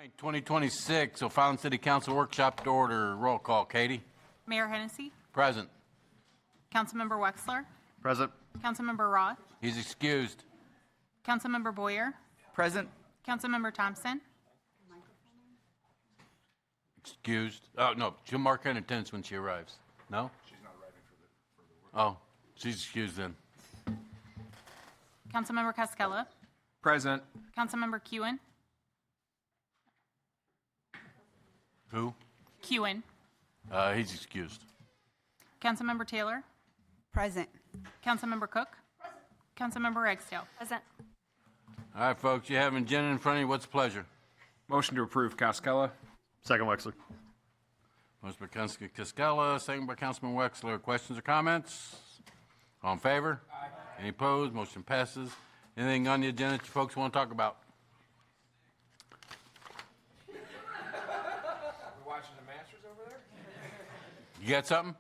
2026 O'Fallon City Council Workshop to order. Roll call. Katie? Mayor Hennessy. Present. Councilmember Wexler. Present. Councilmember Roth. He's excused. Councilmember Boyer. Present. Councilmember Thompson. Excused. Oh, no, she'll mark her in attendance when she arrives. No? She's not arriving for the Oh, she's excused then. Councilmember Cascella. Present. Councilmember Kewen. Who? Kewen. He's excused. Councilmember Taylor. Present. Councilmember Cook. Present. Councilmember Ragsdale. Present. All right, folks, you have an agenda in front of you. What's the pleasure? Motion to approve, Cascella. Second, Wexler. Motion by Councilman Cascella, second by Councilman Wexler. Questions or comments? All in favor? Aye. Any opposed? Motion passes. Anything on the agenda that you folks want to talk about? We're watching the Masters over there? You got something?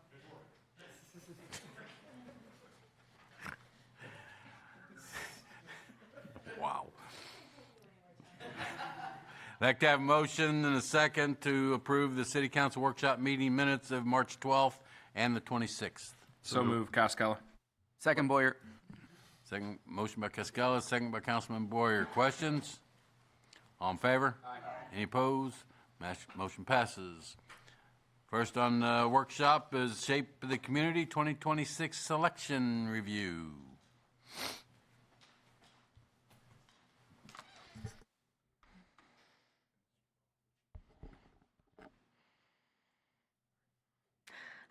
Wow. I'd like to have a motion and a second to approve the City Council Workshop meeting minutes of March 12th and the 26th. So move, Cascella. Second, Boyer. Second motion by Cascella, second by Councilman Boyer. Questions? All in favor? Aye. Any opposed? Motion passes. First on the workshop is Shape of the Community 2026 Selection Review.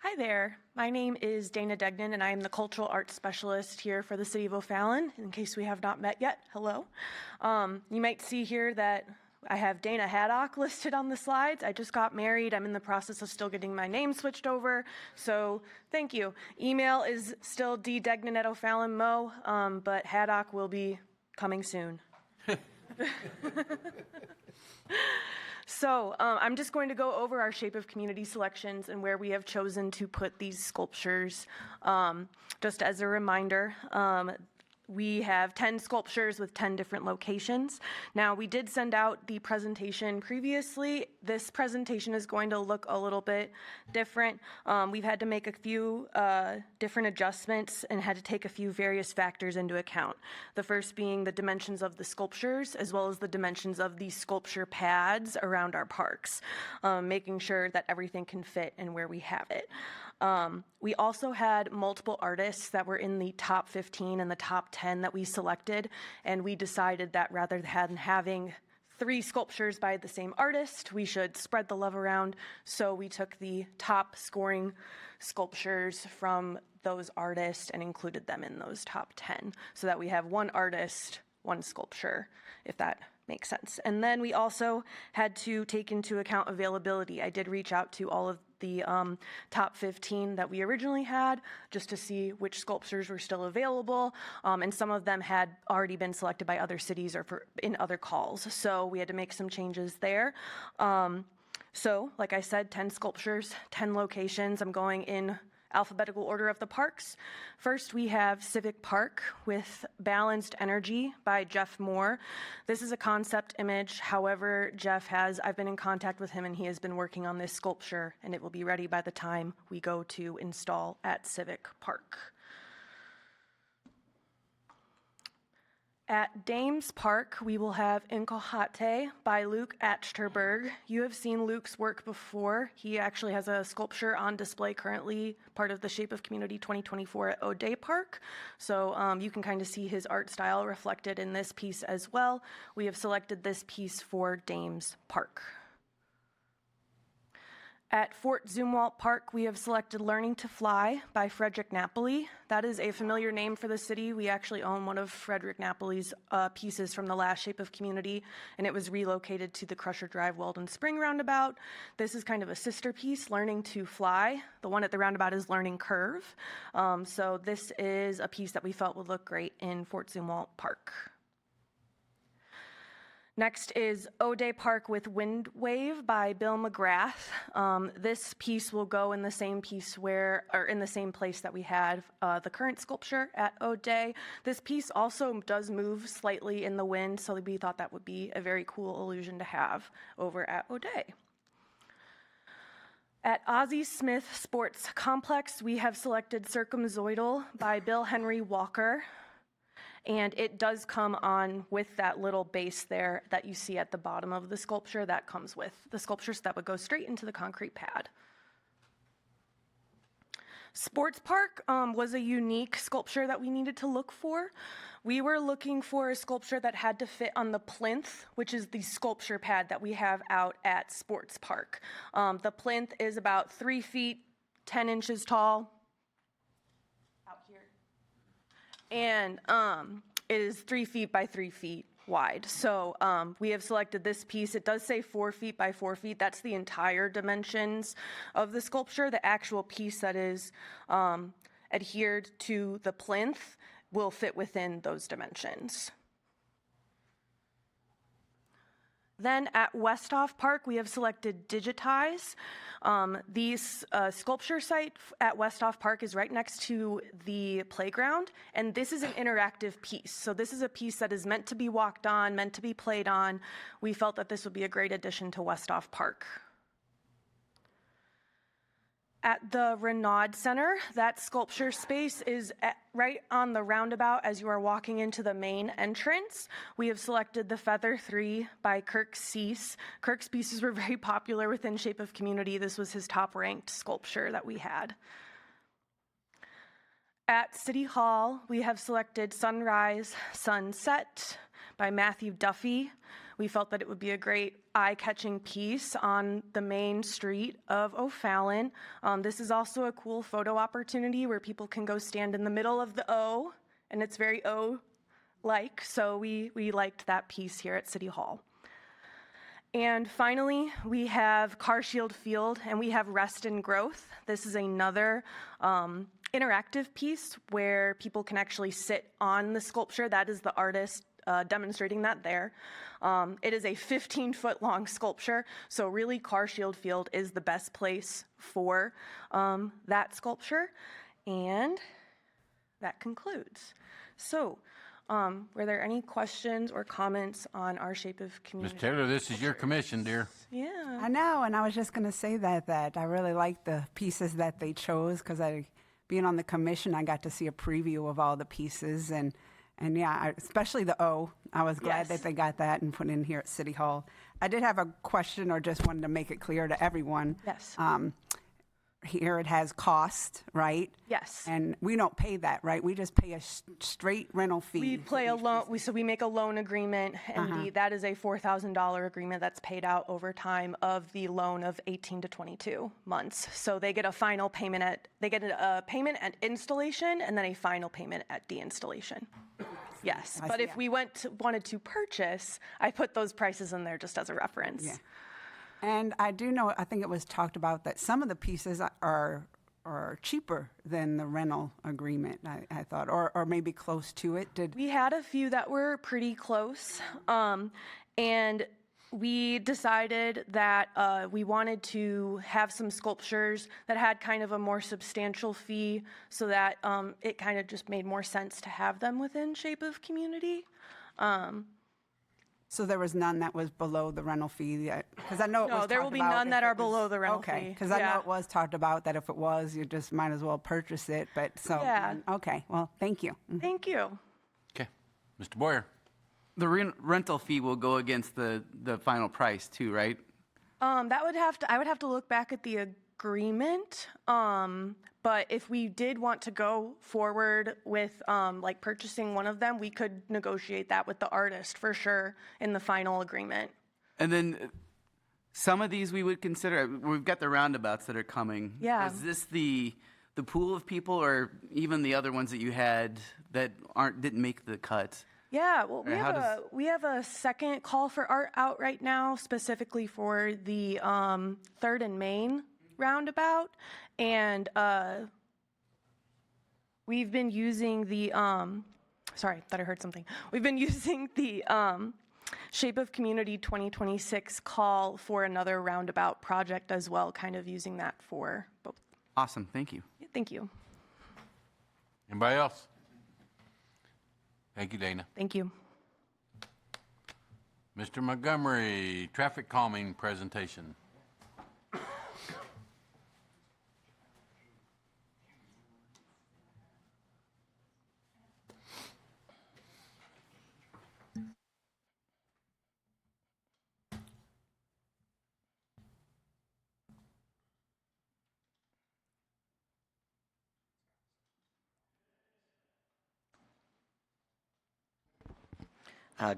Hi there, my name is Dana Degnan and I am the Cultural Arts Specialist here for the City of O'Fallon. In case we have not met yet, hello. You might see here that I have Dana Haddock listed on the slides. I just got married. I'm in the process of still getting my name switched over, so thank you. Email is still ddegnan@o'fallonmo, but Haddock will be coming soon. So I'm just going to go over our Shape of Community selections and where we have chosen to put these sculptures. Just as a reminder, we have 10 sculptures with 10 different locations. Now, we did send out the presentation previously. This presentation is going to look a little bit different. We've had to make a few different adjustments and had to take a few various factors into account. The first being the dimensions of the sculptures, as well as the dimensions of the sculpture pads around our parks, making sure that everything can fit and where we have it. We also had multiple artists that were in the top 15 and the top 10 that we selected, and we decided that rather than having 3 sculptures by the same artist, we should spread the love around. So we took the top scoring sculptures from those artists and included them in those top 10 so that we have one artist, one sculpture, if that makes sense. And then we also had to take into account availability. I did reach out to all of the top 15 that we originally had just to see which sculptures were still available, and some of them had already been selected by other cities or in other calls, so we had to make some changes there. So like I said, 10 sculptures, 10 locations. I'm going in alphabetical order of the parks. First, we have Civic Park with Balanced Energy by Jeff Moore. This is a concept image. However, I've been in contact with him and he has been working on this sculpture and it will be ready by the time we go to install at Civic Park. At Dames Park, we will have Incohate by Luke Achterberg. You have seen Luke's work before. He actually has a sculpture on display currently, part of the Shape of Community 2024 at O'Day Park. So you can kind of see his art style reflected in this piece as well. We have selected this piece for Dames Park. At Fort Zumwalt Park, we have selected Learning to Fly by Frederick Napoli. That is a familiar name for the city. We actually own one of Frederick Napoli's pieces from the last Shape of Community, and it was relocated to the Crusher Drive Weldon Spring Roundabout. This is kind of a sister piece, Learning to Fly. The one at the roundabout is Learning Curve. So this is a piece that we felt would look great in Fort Zumwalt Park. Next is O'Day Park with Wind Wave by Bill McGrath. This piece will go in the same in the same place that we had the current sculpture at O'Day. This piece also does move slightly in the wind, so we thought that would be a very cool illusion to have over at O'Day. At Ozzie Smith Sports Complex, we have selected Circumzoidal by Bill Henry Walker. And it does come on with that little base there that you see at the bottom of the sculpture. That comes with the sculptures that would go straight into the concrete pad. Sports Park was a unique sculpture that we needed to look for. We were looking for a sculpture that had to fit on the plinth, which is the sculpture pad that we have out at Sports Park. The plinth is about 3 feet, 10 inches tall. And it is 3 feet by 3 feet wide. So we have selected this piece. It does say 4 feet by 4 feet. That's the entire dimensions of the sculpture. The actual piece that is adhered to the plinth will fit within those dimensions. Then at Westhoff Park, we have selected Digitize. The sculpture site at Westhoff Park is right next to the playground, and this is an interactive piece. So this is a piece that is meant to be walked on, meant to be played on. We felt that this would be a great addition to Westhoff Park. At the Renaud Center, that sculpture space is right on the roundabout as you are walking into the main entrance. We have selected the Feather 3 by Kirk Cease. Kirk's pieces were very popular within Shape of Community. This was his top-ranked sculpture that we had. At City Hall, we have selected Sunrise, Sunset by Matthew Duffy. We felt that it would be a great eye-catching piece on the main street of O'Fallon. This is also a cool photo opportunity where people can go stand in the middle of the O, and it's very O-like, so we liked that piece here at City Hall. And finally, we have Carshield Field, and we have Rest and Growth. This is another interactive piece where people can actually sit on the sculpture. That is the artist demonstrating that there. It is a 15-foot long sculpture, so really Carshield Field is the best place for that sculpture. And that concludes. So, were there any questions or comments on our Shape of Community? Ms. Taylor, this is your commission, dear. Yeah. I know, and I was just going to say that I really like the pieces that they chose because being on the commission, I got to see a preview of all the pieces, and yeah, especially the O. I was glad that they got that and put in here at City Hall. I did have a question, or just wanted to make it clear to everyone. Yes. Here it has cost, right? Yes. And we don't pay that, right? We just pay a straight rental fee. We play a loan, so we make a loan agreement, and that is a $4,000 agreement that's paid out over time of the loan of 18 to 22 months. So they get a final payment at payment at installation, and then a final payment at deinstallation. Yes, but if we wanted to purchase, I put those prices in there just as a reference. Yeah. And I do know, I think it was talked about that some of the pieces are cheaper than the rental agreement, I thought, or maybe close to it. We had a few that were pretty close, and we decided that we wanted to have some sculptures that had kind of a more substantial fee so that it kind of just made more sense to have them within Shape of Community. So there was none that was below the rental fee? Because I know it was No, there will be none that are below the rental fee. Okay, because I know it was talked about that if it was, you just might as well purchase it, but so, Yeah. Okay, well, thank you. Thank you. Okay. Mr. Boyer. The rental fee will go against the final price too, right? I would have to look back at the agreement. But if we did want to go forward with like purchasing one of them, we could negotiate that with the artist for sure in the final agreement. And then some of these we would consider. We've got the roundabouts that are coming. Yeah. Is this the pool of people, or even the other ones that you had that didn't make the cut? Yeah, well, Or we have a second call for art out right now, specifically for the 3rd and Main roundabout, and we've been using the sorry, thought I heard something. We've been using the Shape of Community 2026 call for another roundabout project as well, kind of using that for both. Awesome, thank you. Yeah, thank you. Anybody else? Thank you, Dana. Thank you. Mr. Montgomery, traffic calming presentation.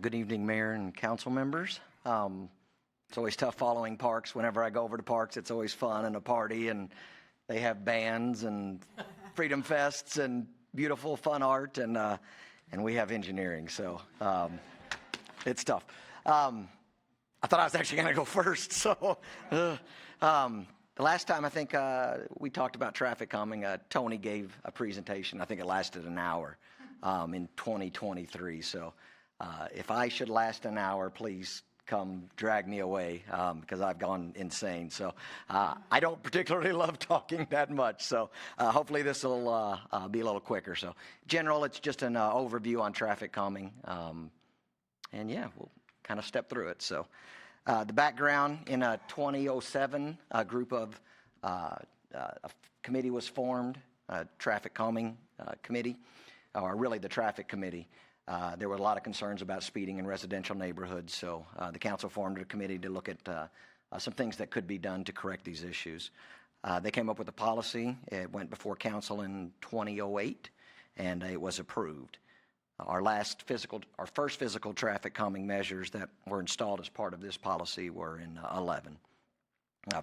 Good evening, Mayor and council members. It's always tough following parks. Whenever I go over to parks, it's always fun and a party, and they have bands and freedom fests and beautiful fun art, and we have engineering, so it's tough. I thought I was actually going to go first, so the last time I think we talked about traffic calming, Tony gave a presentation. I think it lasted an hour in 2023, so if I should last an hour, please come drag me away because I've gone insane. So I don't particularly love talking that much. So hopefully this will be a little quicker. So general, it's just an overview on traffic calming. And yeah, we'll kind of step through it. So the background in 2007, a group of a committee was formed, a traffic calming committee, or really the traffic committee. There were a lot of concerns about speeding in residential neighborhoods, so the council formed a committee to look at some things that could be done to correct these issues. They came up with a policy. It went before council in 2008, and it was approved. Our first physical traffic calming measures that were installed as part of this policy were in 11.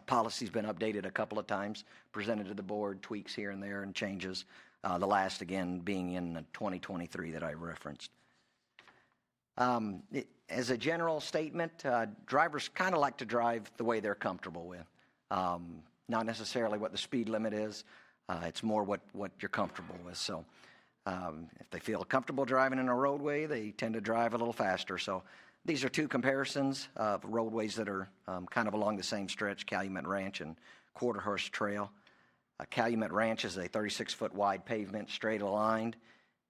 Policy's been updated a couple of times, presented to the board, tweaks here and there, and changes. The last, again, being in 2023 that I referenced. As a general statement, drivers kind of like to drive the way they're comfortable with. Not necessarily what the speed limit is. It's more what you're comfortable with. So if they feel comfortable driving in a roadway, they tend to drive a little faster. So these are two comparisons of roadways that are kind of along the same stretch, Calumet Ranch and Quarter Horse Trail. Calumet Ranch is a 36-foot wide pavement, straight aligned,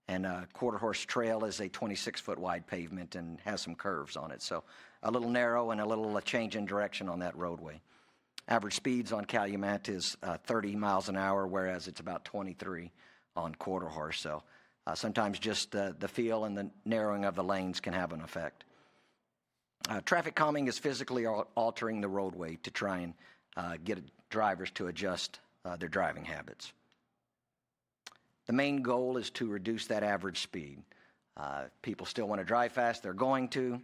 and Quarter Horse Trail is a 26-foot wide pavement and has some curves on it. So a little narrow and a little change in direction on that roadway. Average speeds on Calumet is 30 miles an hour, whereas it's about 23 on Quarter Horse. So sometimes just the feel and the narrowing of the lanes can have an effect. Traffic calming is physically altering the roadway to try and get drivers to adjust their driving habits. The main goal is to reduce that average speed. People still want to drive fast, they're going to.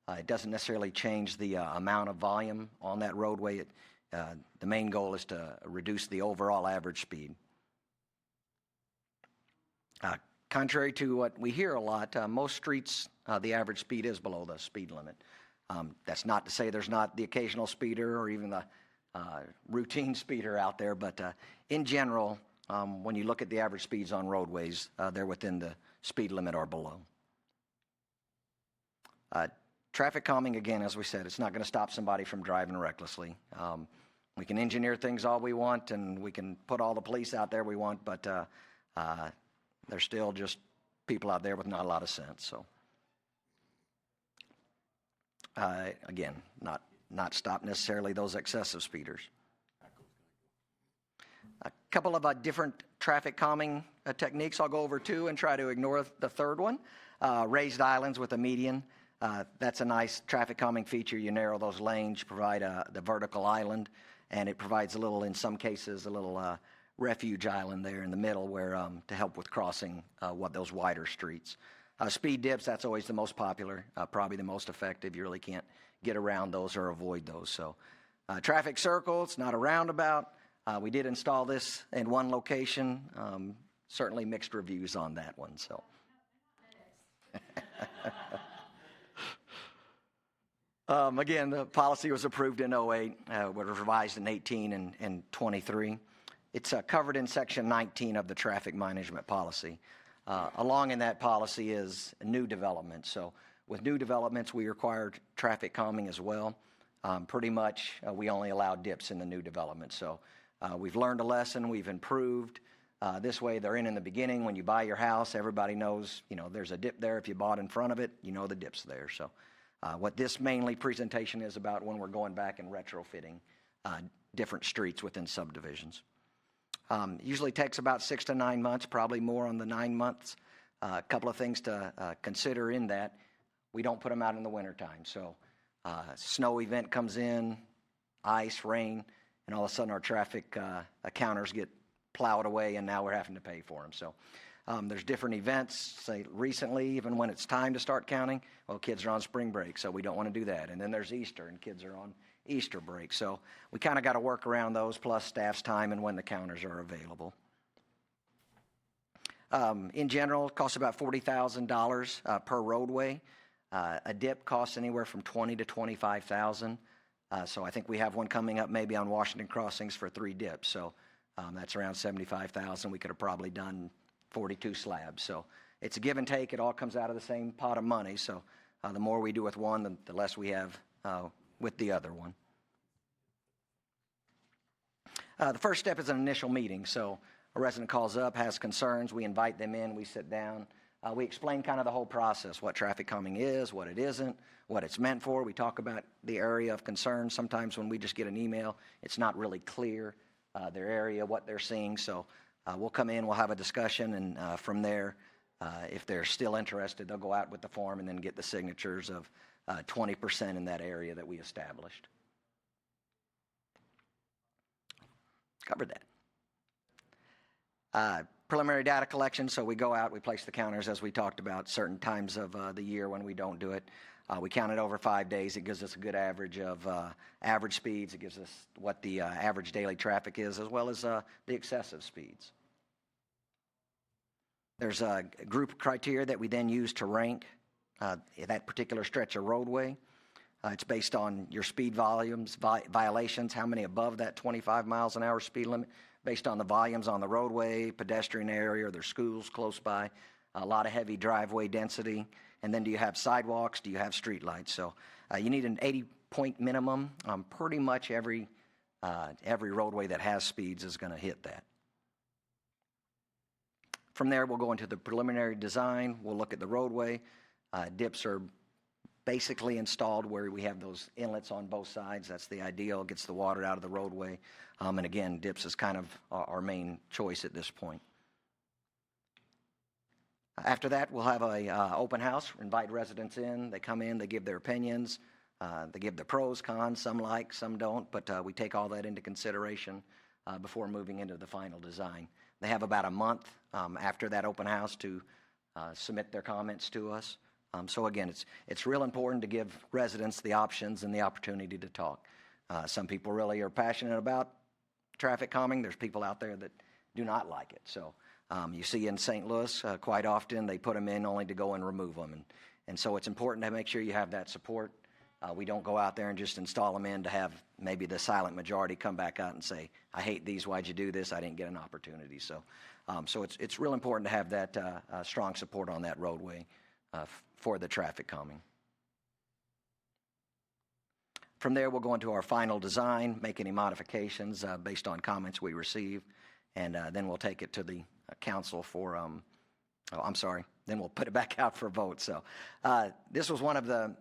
It doesn't necessarily change the amount of volume on that roadway. The main goal is to reduce the overall average speed. Contrary to what we hear a lot, most streets, the average speed is below the speed limit. That's not to say there's not the occasional speeder or even the routine speeder out there, but in general, when you look at the average speeds on roadways, they're within the speed limit or below. Traffic calming, again, as we said, it's not going to stop somebody from driving recklessly. We can engineer things all we want, and we can put all the police out there we want, but there's still just people out there with not a lot of sense. So, again, not stop necessarily those excessive speeders. A couple of different traffic calming techniques I'll go over two and try to ignore the third one. Raised islands with a median. That's a nice traffic calming feature. You narrow those lanes, provide the vertical island, and it provides a little, in some cases, a little refuge island there in the middle where to help with crossing those wider streets. Speed dips, that's always the most popular, probably the most effective. You really can't get around those or avoid those. So traffic circles, not a roundabout. We did install this in one location. Certainly mixed reviews on that one. So. Again, the policy was approved in 08, was revised in 18 and 23. It's covered in Section 19 of the Traffic Management Policy. Along in that policy is new development. So With new developments, we require traffic calming as well. Pretty much, we only allow dips in the new development. So we've learned a lesson, we've improved. This way, they're in the beginning. When you buy your house, everybody knows, there's a dip there. If you bought in front of it, the dip's there. So what this mainly presentation is about when we're going back and retrofitting different streets within subdivisions. Usually takes about 6 to 9 months, probably more on the 9 months. A couple of things to consider in that. We don't put them out in the wintertime. So snow event comes in, ice, rain, and all of a sudden our traffic counters get plowed away, and now we're having to pay for them. So there's different events, say recently, even when it's time to start counting, well, kids are on spring break, so we don't want to do that. And then there's Easter, and kids are on Easter break. So we kind of got to work around those, plus staff's time and when the counters are available. In general, it costs about $40,000 per roadway. A dip costs anywhere from $20,000 to $25,000. So I think we have one coming up maybe on Washington Crossings for 3 dips. So that's around $75,000. We could have probably done 42 slabs. So it's a give and take. It all comes out of the same pot of money. So the more we do with one, the less we have with the other one. The first step is an initial meeting. So a resident calls up, has concerns. We invite them in. We sit down. We explain kind of the whole process, what traffic calming is, what it isn't, what it's meant for. We talk about the area of concern. Sometimes when we just get an email, it's not really clear their area, what they're seeing. So we'll come in, we'll have a discussion, and from there, if they're still interested, they'll go out with the form and then get the signatures of 20% in that area that we established. Covered that. Preliminary data collection, so we go out, we place the counters as we talked about, certain times of the year when we don't do it. We count it over 5 days. It gives us a good average of average speeds. It gives us what the average daily traffic is, as well as the excessive speeds. There's a group of criteria that we then use to rank that particular stretch of roadway. It's based on your speed volumes, violations, how many above that 25 miles an hour speed limit, based on the volumes on the roadway, pedestrian area, or there's schools close by, a lot of heavy driveway density, and then do you have sidewalks, do you have street lights? So you need an 80-point minimum. Pretty much every roadway that has speeds is going to hit that. From there, we'll go into the preliminary design. We'll look at the roadway. Dips are basically installed where we have those inlets on both sides. That's the ideal, gets the water out of the roadway. And again, dips is kind of our main choice at this point. After that, we'll have a open house, invite residents in. They come in, they give their opinions. They give the pros, cons, some like, some don't, but we take all that into consideration before moving into the final design. They have about a month after that open house to submit their comments to us. So again, it's real important to give residents the options and the opportunity to talk. Some people really are passionate about traffic calming. There's people out there that do not like it. So you see in St. Louis, quite often they put them in only to go and remove them. And so it's important to make sure you have that support. We don't go out there and just install them in to have maybe the silent majority come back out and say, I hate these, why'd you do this? I didn't get an opportunity. So it's real important to have that strong support on that roadway for the traffic calming. From there, we'll go into our final design, make any modifications based on comments we receive, and then we'll take it to the council for, then we'll put it back out for vote. So this was one of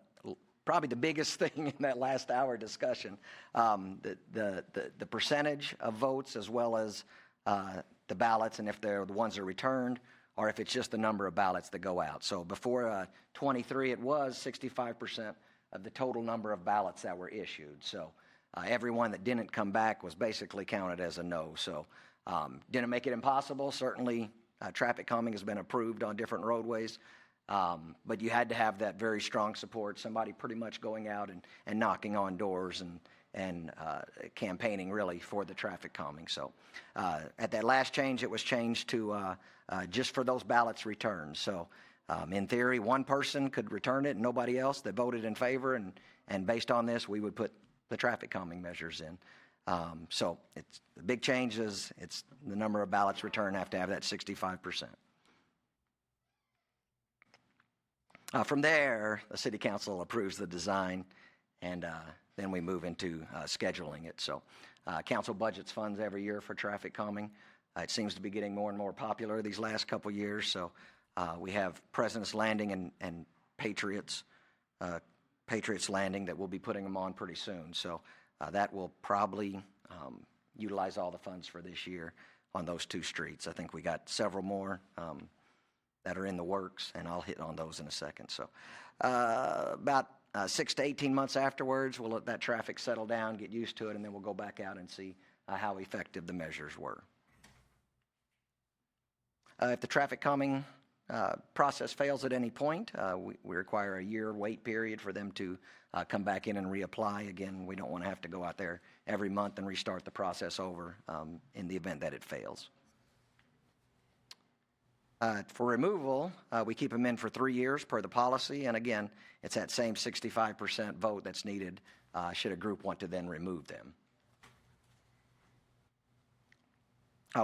probably the biggest thing in that last hour discussion, the percentage of votes as well as the ballots, and if they're the ones that are returned, or if it's just the number of ballots that go out. So before 23, it was 65% of the total number of ballots that were issued. So everyone that didn't come back was basically counted as a no. So didn't make it impossible. Certainly traffic calming has been approved on different roadways, but you had to have that very strong support, somebody pretty much going out and knocking on doors and campaigning really for the traffic calming. So at that last change, it was changed to just for those ballots returned. So in theory, one person could return it and nobody else that voted in favor, and based on this, we would put the traffic calming measures in. So the big change is it's the number of ballots returned have to have that 65%. From there, the city council approves the design, and then we move into scheduling it. So council budgets funds every year for traffic calming. It seems to be getting more and more popular these last couple years. So we have President's Landing and Patriots Landing that we'll be putting them on pretty soon. So that will probably utilize all the funds for this year on those two streets. I think we got several more that are in the works, and I'll hit on those in a second. So about 6 to 18 months afterwards, we'll let that traffic settle down, get used to it, and then we'll go back out and see how effective the measures were. If the traffic calming process fails at any point, we require a year wait period for them to come back in and reapply. Again, we don't want to have to go out there every month and restart the process over in the event that it fails. For removal, we keep them in for 3 years per the policy, and again, it's that same 65% vote that's needed should a group want to then remove them.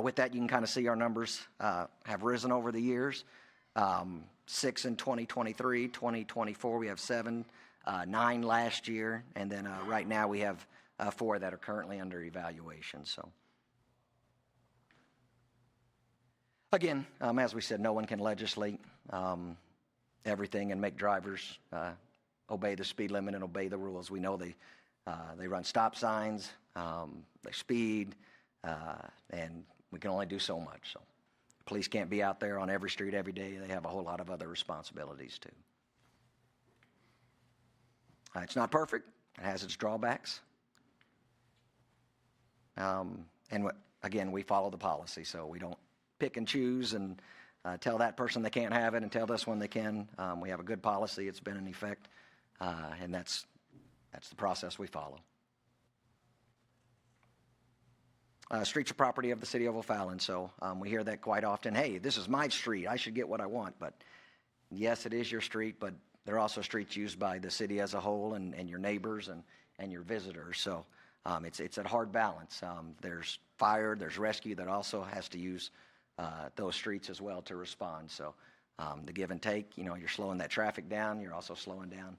With that, you can kind of see our numbers have risen over the years. 6 in 2023, 2024, we have 7, 9 last year, and then right now we have 4 that are currently under evaluation. So, again, as we said, no one can legislate everything and make drivers obey the speed limit and obey the rules. We know they run stop signs, they speed, and we can only do so much. So police can't be out there on every street every day. They have a whole lot of other responsibilities too. It's not perfect. It has its drawbacks. Again, we follow the policy, so we don't pick and choose and tell that person they can't have it and tell this one they can. We have a good policy. It's been in effect, and that's the process we follow. Streets are property of the city of O'Fallon, so we hear that quite often. Hey, this is my street. I should get what I want. But yes, it is your street, but they're also streets used by the city as a whole and your neighbors and your visitors. So it's a hard balance. There's fire, there's rescue that also has to use those streets as well to respond. So the give and take, you're slowing that traffic down. You're also slowing down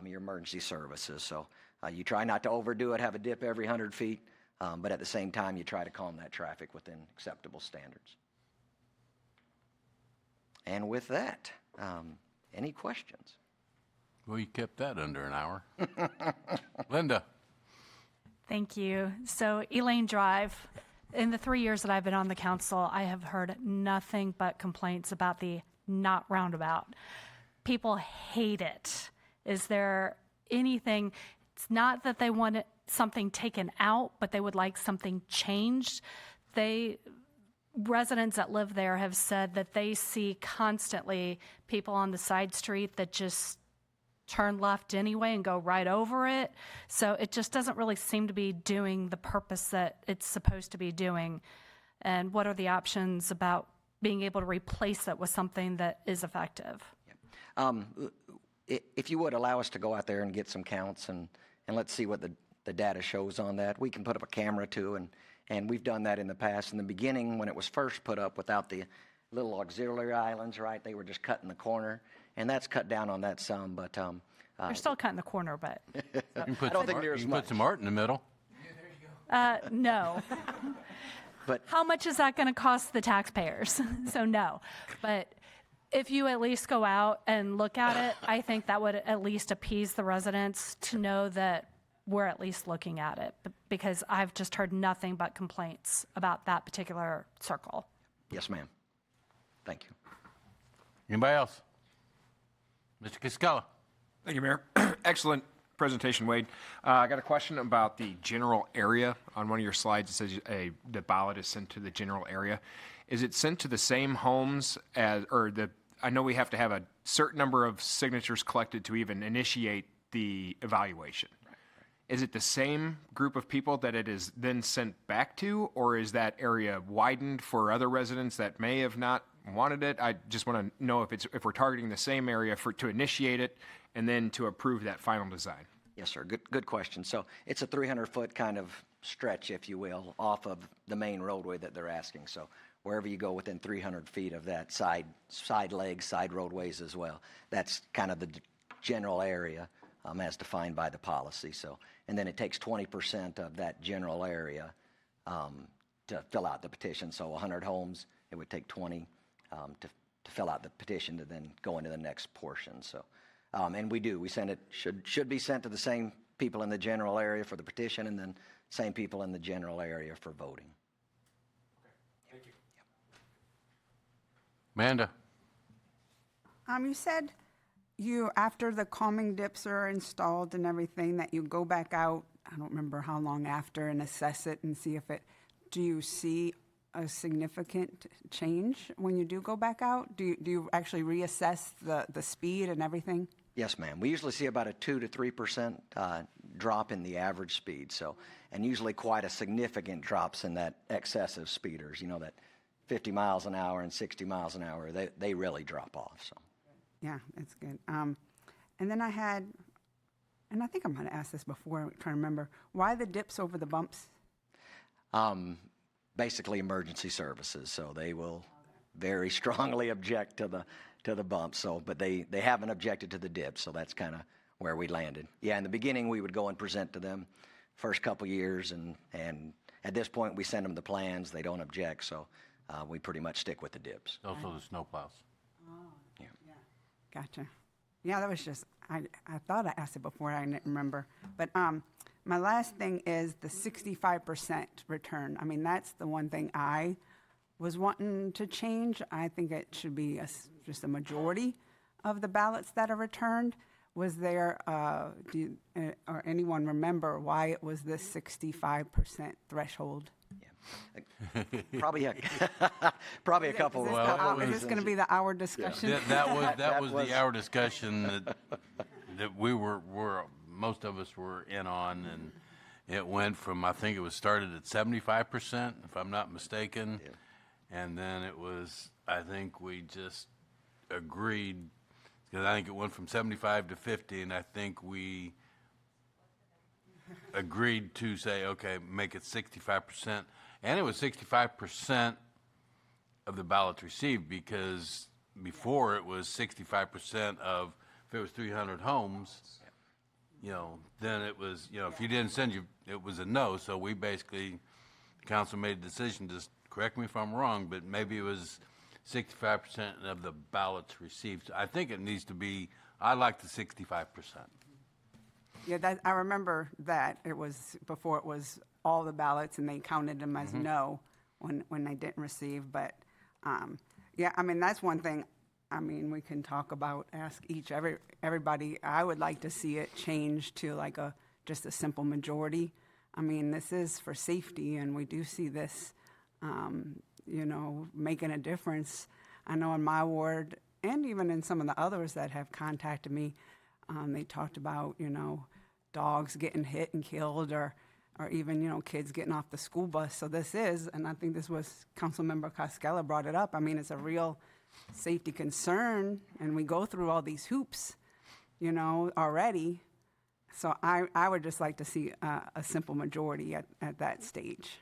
your emergency services. So you try not to overdo it, have a dip every 100 feet. But at the same time, you try to calm that traffic within acceptable standards. And with that, any questions? Well, you kept that under an hour. Linda. Thank you. So Elaine Drive, in the 3 years that I've been on the council, I have heard nothing but complaints about the not roundabout. People hate it. Is there anything, it's not that they want something taken out, but they would like something changed. Residents that live there have said that they see constantly people on the side street that just turn left anyway and go right over it. So it just doesn't really seem to be doing the purpose that it's supposed to be doing. And what are the options about being able to replace it with something that is effective? If you would allow us to go out there and get some counts and let's see what the data shows on that. We can put up a camera too, and we've done that in the past. In the beginning, when it was first put up without the little auxiliary islands, right, they were just cutting the corner, and that's cut down on that some, but... They're still cutting the corner, but... I don't think there's much. Put some art in the middle. No. But how much is that going to cost the taxpayers? So no. But if you at least go out and look at it, I think that would at least appease the residents to know that we're at least looking at it, because I've just heard nothing but complaints about that particular circle. Yes, ma'am. Thank you. Anybody else? Mr. Cascella. Thank you, Mayor. Excellent presentation, Wade. I got a question about the general area. On one of your slides, it says the ballot is sent to the general area. Is it sent to the same homes I know we have to have a certain number of signatures collected to even initiate the evaluation. Is it the same group of people that it is then sent back to, or is that area widened for other residents that may have not wanted it? I just want to know if we're targeting the same area to initiate it and then to approve that final design. Yes, sir. Good question. So it's a 300-foot kind of stretch, if you will, off of the main roadway that they're asking. So wherever you go within 300 feet of that side legs, side roadways as well. That's kind of the general area as defined by the policy. So, and then it takes 20% of that general area to fill out the petition. So 100 homes, it would take 20 to fill out the petition to then go into the next portion. So, and we send it, should be sent to the same people in the general area for the petition, and then same people in the general area for voting. Thank you. Amanda? You said after the calming dips are installed and everything, that you go back out, I don't remember how long after, and assess it and see do you see a significant change when you do go back out? Do you actually reassess the speed and everything? Yes, ma'am. We usually see about a 2 to 3% drop in the average speed. So, and usually quite a significant drops in that excessive speeders. You know, that 50 miles an hour and 60 miles an hour. They really drop off. So. Yeah, that's good. And then I think I might have asked this before. I'm trying to remember why the dips over the bumps. Basically, emergency services. So they will very strongly object to the bumps. So, but they haven't objected to the dips. So that's kind of where we landed. Yeah, in the beginning we would go and present to them, first couple years, and at this point we send them the plans. They don't object. So we pretty much stick with the dips. Also the snowplows. Yeah. Gotcha. Yeah, that was just, I thought I asked it before, I didn't remember. But my last thing is the 65% return. I mean, that's the one thing I was wanting to change. I think it should be just a majority of the ballots that are returned. Was there, or anyone remember why it was this 65% threshold? Probably a couple. Is this going to be the hour discussion? That was the hour discussion that we were most of us were in on, and it went from, I think it was started at 75%, if I'm not mistaken, and then it was, I think we just agreed, because I think it went from 75 to 50, and I think we agreed to say, okay, make it 65%. And it was 65% of the ballots received, because before it was 65% of, if it was 300 homes, you know, then it was, you know, if you didn't send it was a no. So we basically, the council made a decision, just correct me if I'm wrong, but maybe it was 65% of the ballots received. I think it needs to be, I like the 65%. Yeah, I remember that it was before it was all the ballots and they counted them as no when they didn't receive. But yeah, I mean, that's one thing. I mean, we can talk about, ask everybody. I would like to see it change to like just a simple majority. I mean, this is for safety, and we do see this, you know, making a difference. I know in my ward, and even in some of the others that have contacted me, they talked about, you know, dogs getting hit and killed, or even, you know, kids getting off the school bus. So this is, and I think this was Councilmember Cascella brought it up. I mean, it's a real safety concern, and we go through all these hoops, you know, already. So I would just like to see a simple majority at that stage.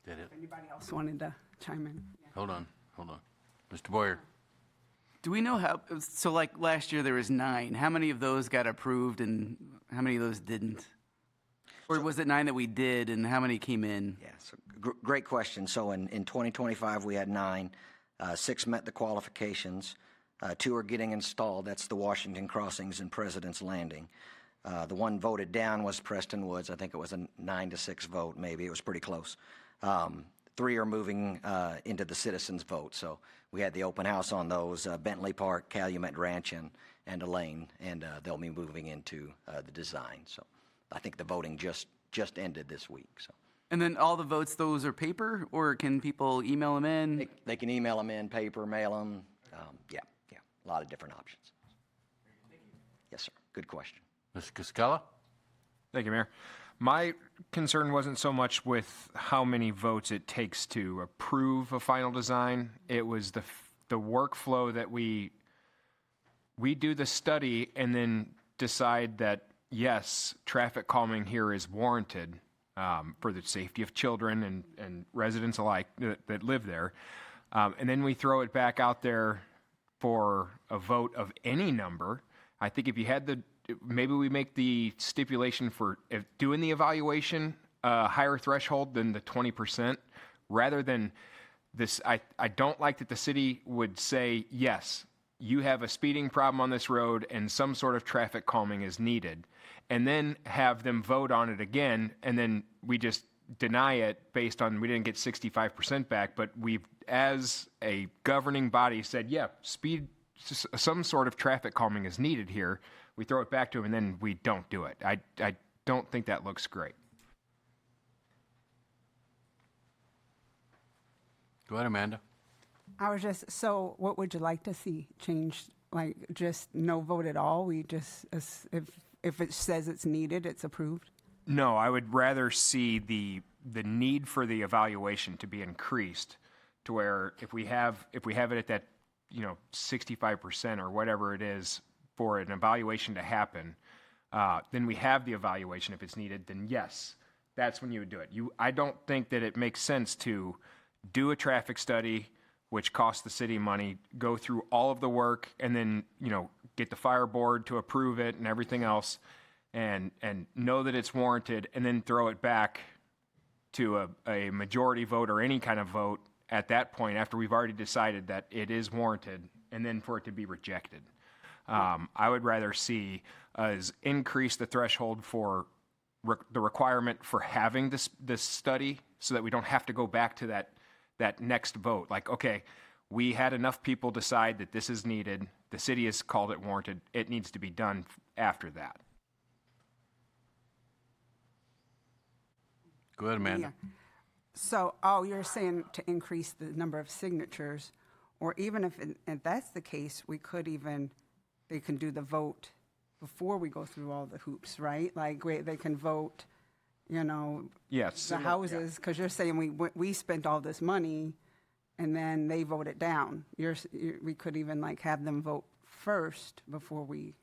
Did it? If anybody else wanted to chime in. Yeah. Hold on. Mr. Boyer. Do we know how, so like last year there was 9. How many of those got approved and how many of those didn't? Or was it 9 that we did, and how many came in? Yeah, so great question. So in 2025, we had 9. 6 met the qualifications. 2 are getting installed. That's the Washington Crossings and President's Landing. The one voted down was Preston Woods. I think it was a 9-6 vote, maybe. It was pretty close. 3 are moving into the citizens' vote. So we had the open house on those, Bentley Park, Calumet Ranch, and Elaine, and they'll be moving into the design. So I think the voting just ended this week. So. And then all the votes, those are paper, or can people email them in? They can email them in, paper, mail them. Yeah, a lot of different options. Yes, sir. Good question. Mr. Cascella? Thank you, Mayor. My concern wasn't so much with how many votes it takes to approve a final design. It was the workflow that we do the study and then decide that, yes, traffic calming here is warranted, for the safety of children and residents alike that live there. And then we throw it back out there for a vote of any number. I think if you had maybe we make the stipulation for doing the evaluation higher threshold than the 20%, rather than this. I don't like that the city would say, yes, you have a speeding problem on this road and some sort of traffic calming is needed, and then have them vote on it again, and then we just deny it based on we didn't get 65% back, but we've, as a governing body, said, yeah, some sort of traffic calming is needed here. We throw it back to them, and then we don't do it. I don't think that looks great. Go ahead, Amanda. I was just, so what would you like to see changed? Like just no vote at all? We just, if it says it's needed, it's approved? No, I would rather see the need for the evaluation to be increased to where if we have it at that 65% or whatever it is for an evaluation to happen, then we have the evaluation if it's needed. Then yes, that's when you would do it. I don't think that it makes sense to do a traffic study, which costs the city money, go through all of the work, and then get the fire board to approve it and everything else, and know that it's warranted, and then throw it back to a majority vote or any kind of vote at that point after we've already decided that it is warranted, and then for it to be rejected. I would rather see us increase the threshold for the requirement for having this study so that we don't have to go back to that next vote. Like, okay, we had enough people decide that this is needed. The city has called it warranted. It needs to be done after that. Go ahead, Amanda. Yeah. So, you're saying to increase the number of signatures, or even if that's the case, they can do the vote before we go through all the hoops, right? Like they can vote, Yes. the houses, because you're saying we spent all this money, and then they vote it down. We could even have them vote first before we.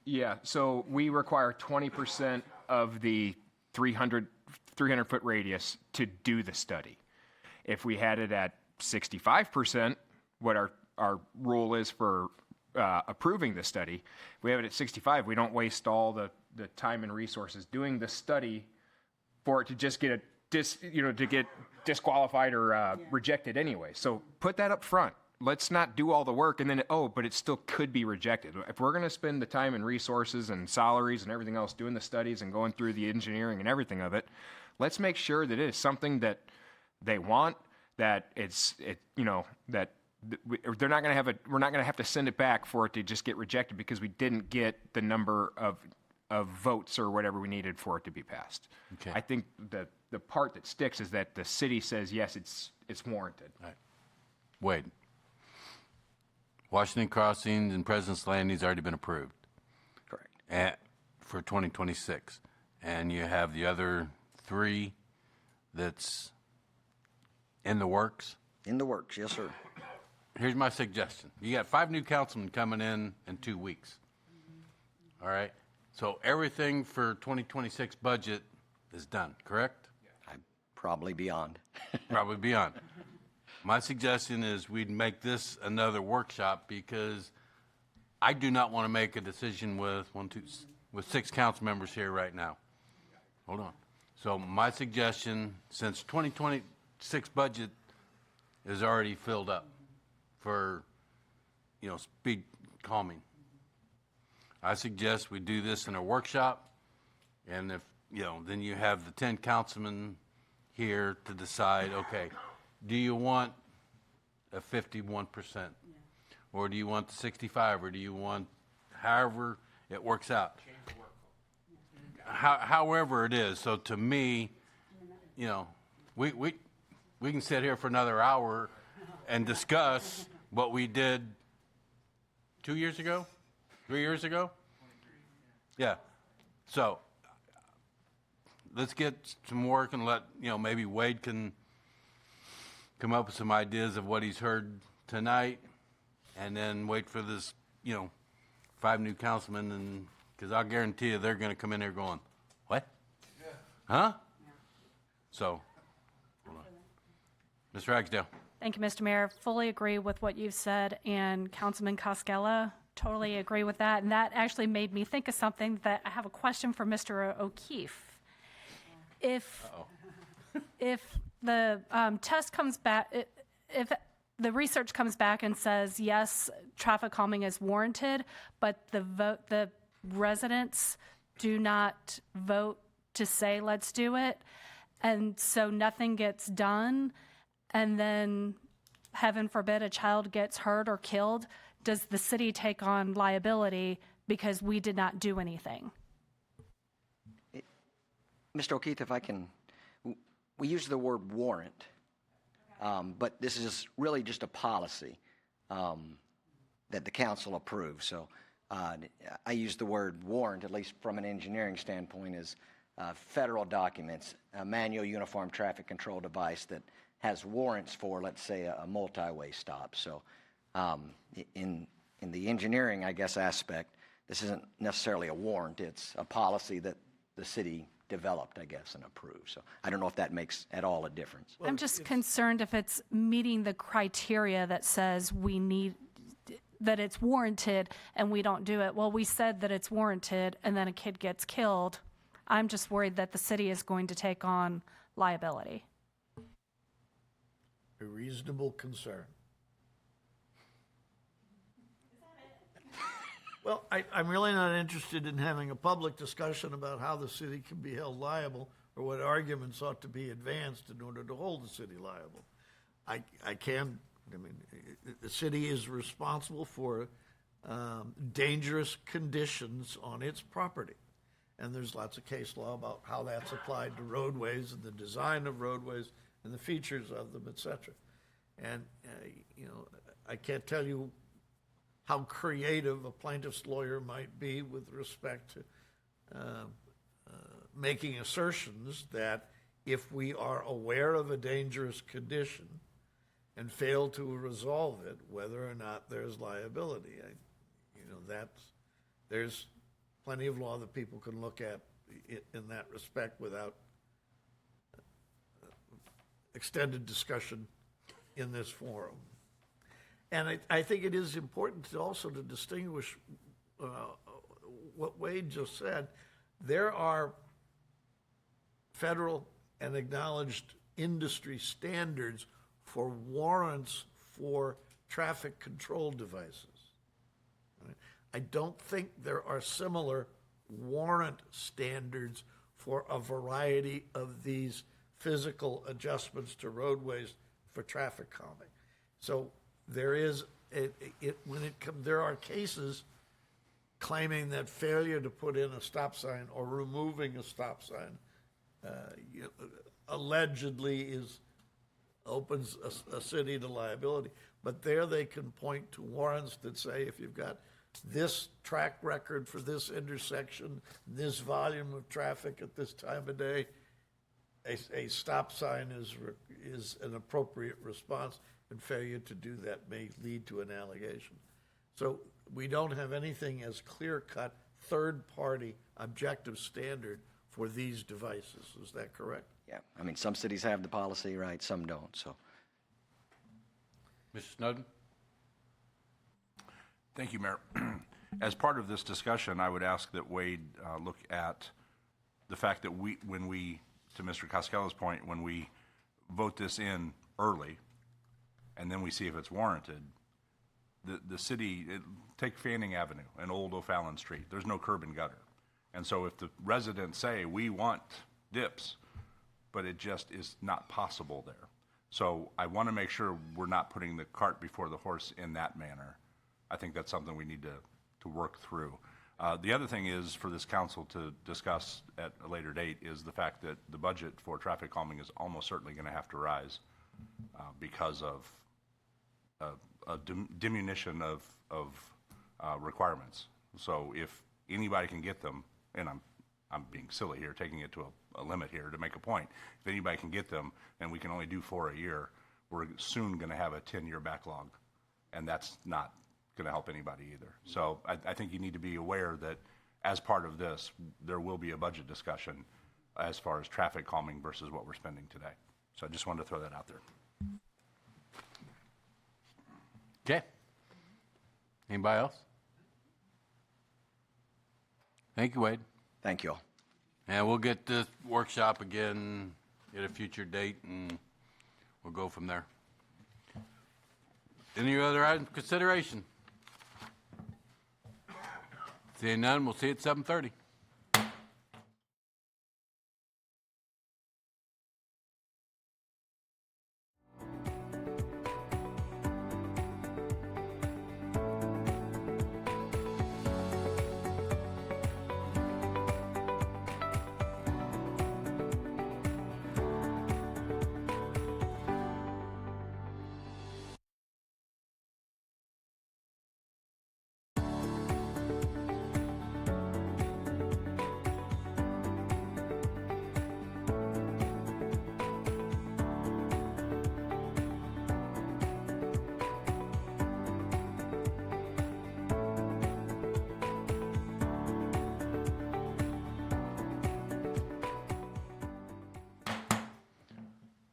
Yeah, so we require 20% of the 300-foot radius to do the study. If we had it at 65%, what our rule is for approving the study, if we have it at 65, we don't waste all the time and resources doing the study for it to just get to get disqualified or rejected anyway. So put that up front. Let's not do all the work and then, but it still could be rejected. If we're going to spend the time and resources and salaries and everything else doing the studies and going through the engineering and everything of it, let's make sure that it is something that they want, that that they're not going to have we're not going to have to send it back for it to just get rejected because we didn't get the number of votes or whatever we needed for it to be passed. Okay. I think the part that sticks is that the city says, yes, it's warranted. All right. Wade. Washington Crossings and President's Landing's already been approved. Correct. For 2026. And you have the other 3 that's in the works. In the works, yes, sir. Here's my suggestion. You got 5 new councilmen coming in 2 weeks. All right? So everything for 2026 budget is done, correct? I'm probably beyond. Probably beyond. My suggestion is we'd make this another workshop because I do not want to make a decision with 6 council members here right now. Hold on. So my suggestion, since 2026 budget is already filled up for, speed calming, I suggest we do this in a workshop, and if, then you have the 10 councilmen here to decide, okay, do you want a 51%? Or do you want the 65, or do you want, however it works out? However it is. So to me, we can sit here for another hour and discuss what we did 2 years ago, 3 years ago. Yeah. So let's get some work and let, maybe Wade can come up with some ideas of what he's heard tonight, and then wait for this, 5 new councilmen, and because I'll guarantee you they're going to come in here going, what? Huh? So, hold on. Ms. Ragsdale. Thank you, Mr. Mayor. Fully agree with what you've said, and Councilman Costello, totally agree with that. And that actually made me think of something that I have a question for Mr. O'Keefe. If the test comes back, if the research comes back and says, yes, traffic calming is warranted, but the residents do not vote to say, let's do it, and so nothing gets done, and then, heaven forbid, a child gets hurt or killed, does the city take on liability because we did not do anything? Mr. O'Keefe, if I can, we use the word warrant, but this is really just a policy that the council approves. So I use the word warrant, at least from an engineering standpoint, as federal documents, a manual uniform traffic control device that has warrants for, let's say, a multi-way stop. So in the engineering, I guess, aspect, this isn't necessarily a warrant. It's a policy that the city developed, I guess, and approved. So I don't know if that makes at all a difference. I'm just concerned if it's meeting the criteria that says we need, that it's warranted and we don't do it. Well, we said that it's warranted and then a kid gets killed. I'm just worried that the city is going to take on liability. A reasonable concern. Well, I'm really not interested in having a public discussion about how the city can be held liable or what arguments ought to be advanced in order to hold the city liable. The city is responsible for dangerous conditions on its property. And there's lots of case law about how that's applied to roadways and the design of roadways and the features of them, et cetera. And, I can't tell you how creative a plaintiff's lawyer might be with respect to making assertions that if we are aware of a dangerous condition and fail to resolve it, whether or not there's liability. There's plenty of law that people can look at in that respect without extended discussion in this forum. And I think it is important also to distinguish what Wade just said. There are federal and acknowledged industry standards for warrants for traffic control devices. Right? I don't think there are similar warrant standards for a variety of these physical adjustments to roadways for traffic calming. So there is, there are cases claiming that failure to put in a stop sign or removing a stop sign allegedly opens a city to liability. But there they can point to warrants that say if you've got this track record for this intersection, this volume of traffic at this time of day, a stop sign is an appropriate response, and failure to do that may lead to an allegation. So we don't have anything as clear-cut, third-party objective standard for these devices. Is that correct? Yeah, some cities have the policy, right? Some don't, so. Mr. Snowden? Thank you, Mayor. As part of this discussion, I would ask that Wade look at the fact that when we, to Mr. Costello's point, when we vote this in early, and then we see if it's warranted, the city, take Fanning Avenue and Old O'Fallon Street, there's no curb and gutter. And so if the residents say, we want dips, but it just is not possible there. So I want to make sure we're not putting the cart before the horse in that manner. I think that's something we need to work through. The other thing is for this council to discuss at a later date is the fact that the budget for traffic calming is almost certainly going to have to rise because of a diminution of requirements. So if anybody can get them, and I'm being silly here, taking it to a limit here to make a point. If anybody can get them, and we can only do 4 a year, we're soon going to have a 10-year backlog, and that's not going to help anybody either. So I think you need to be aware that as part of this, there will be a budget discussion as far as traffic calming versus what we're spending today. So I just wanted to throw that out there. Okay. Anybody else? Thank you, Wade. Thank you all. And we'll get this workshop again at a future date, and we'll go from there. Any other items of consideration? Seeing none, we'll see you at 7:30.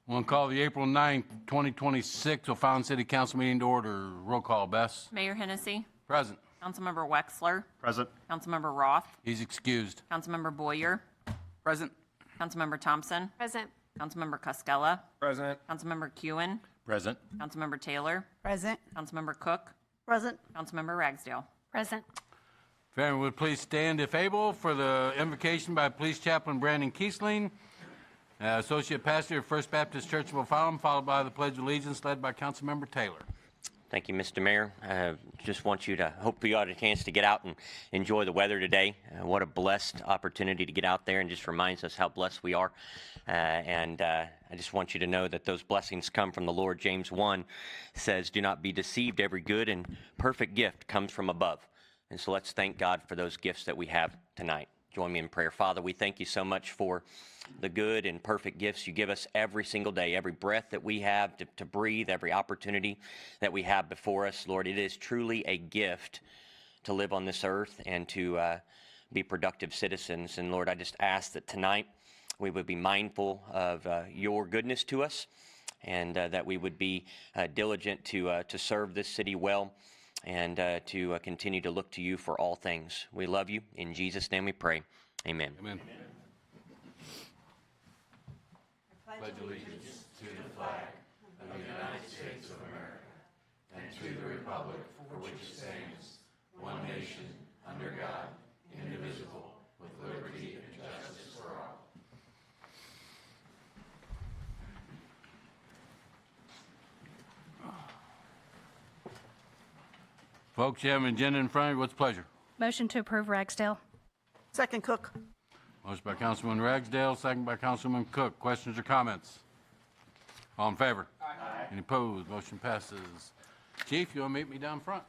We'll call the April 9th, 2026 O'Fallon City Council meeting to order. Roll call, Bess. Mayor Hennessy. Present. Councilmember Wexler. Present. Councilmember Roth. He's excused. Councilmember Boyer. Present. Councilmember Thompson. Present. Councilmember Cascella. President. Councilmember Kewen. Present. Councilmember Taylor. Present. Councilmember Cook. Present. Councilmember Ragsdale. Present. Family, would please stand if able for the invocation by Police Chaplain Brandon Kiesling, Associate Pastor of First Baptist Church of O'Fallon, followed by the Pledge of Allegiance led by Councilmember Taylor. Thank you, Mr. Mayor. Just want you to, hopefully you had a chance to get out and enjoy the weather today. What a blessed opportunity to get out there, and just reminds us how blessed we are. I just want you to know that those blessings come from the Lord. James 1 says, do not be deceived. Every good and perfect gift comes from above. And so let's thank God for those gifts that we have tonight. Join me in prayer. Father, we thank you so much for the good and perfect gifts you give us every single day, every breath that we have to breathe, every opportunity that we have before us. Lord, it is truly a gift to live on this earth and to be productive citizens. And Lord, I just ask that tonight we would be mindful of your goodness to us, and that we would be diligent to serve this city well, and to continue to look to you for all things. We love you. In Jesus' name we pray. Amen. Amen. Pledge allegiance to the flag of the United States of America and to the republic for which it stands, one nation, under God, indivisible, with liberty and justice for all. Folks, you have an agenda in front of you. What's the pleasure? Motion to approve Ragsdale. Second, Cook. Motion by Councilman Ragsdale, second by Councilman Cook. Questions or comments? All in favor? Aye. Any opposed? Motion passes. Chief, you want to meet me down front?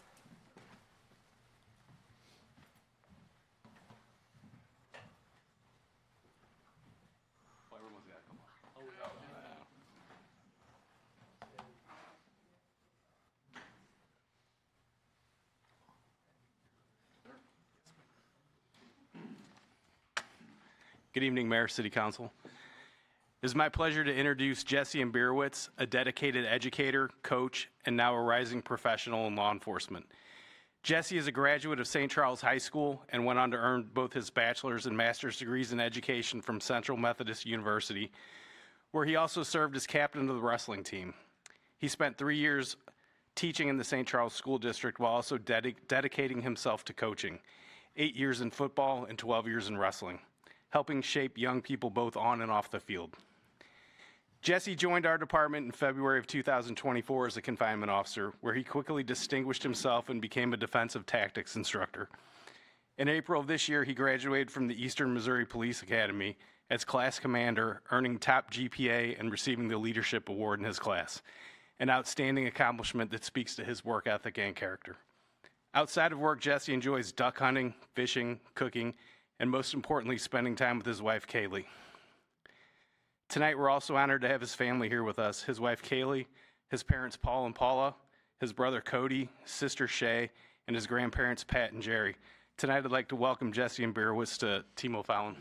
Good evening, Mayor, City Council. It is my pleasure to introduce Jesse Ambirowitz, a dedicated educator, coach, and now a rising professional in law enforcement. Jesse is a graduate of St. Charles High School and went on to earn both his bachelor's and master's degrees in education from Central Methodist University, where he also served as captain of the wrestling team. He spent 3 years teaching in the St. Charles School District while also dedicating himself to coaching, 8 years in football and 12 years in wrestling, helping shape young people both on and off the field. Jesse joined our department in February of 2024 as a confinement officer, where he quickly distinguished himself and became a defensive tactics instructor. In April of this year, he graduated from the Eastern Missouri Police Academy as class commander, earning top GPA and receiving the Leadership Award in his class, an outstanding accomplishment that speaks to his work ethic and character. Outside of work, Jesse enjoys duck hunting, fishing, cooking, and most importantly, spending time with his wife, Kaylee. Tonight, we're also honored to have his family here with us, his wife, Kaylee, his parents, Paul and Paula, his brother, Cody, sister, Shay, and his grandparents, Pat and Jerry. Tonight, I'd like to welcome Jesse Ambirowitz to Team O'Fallon.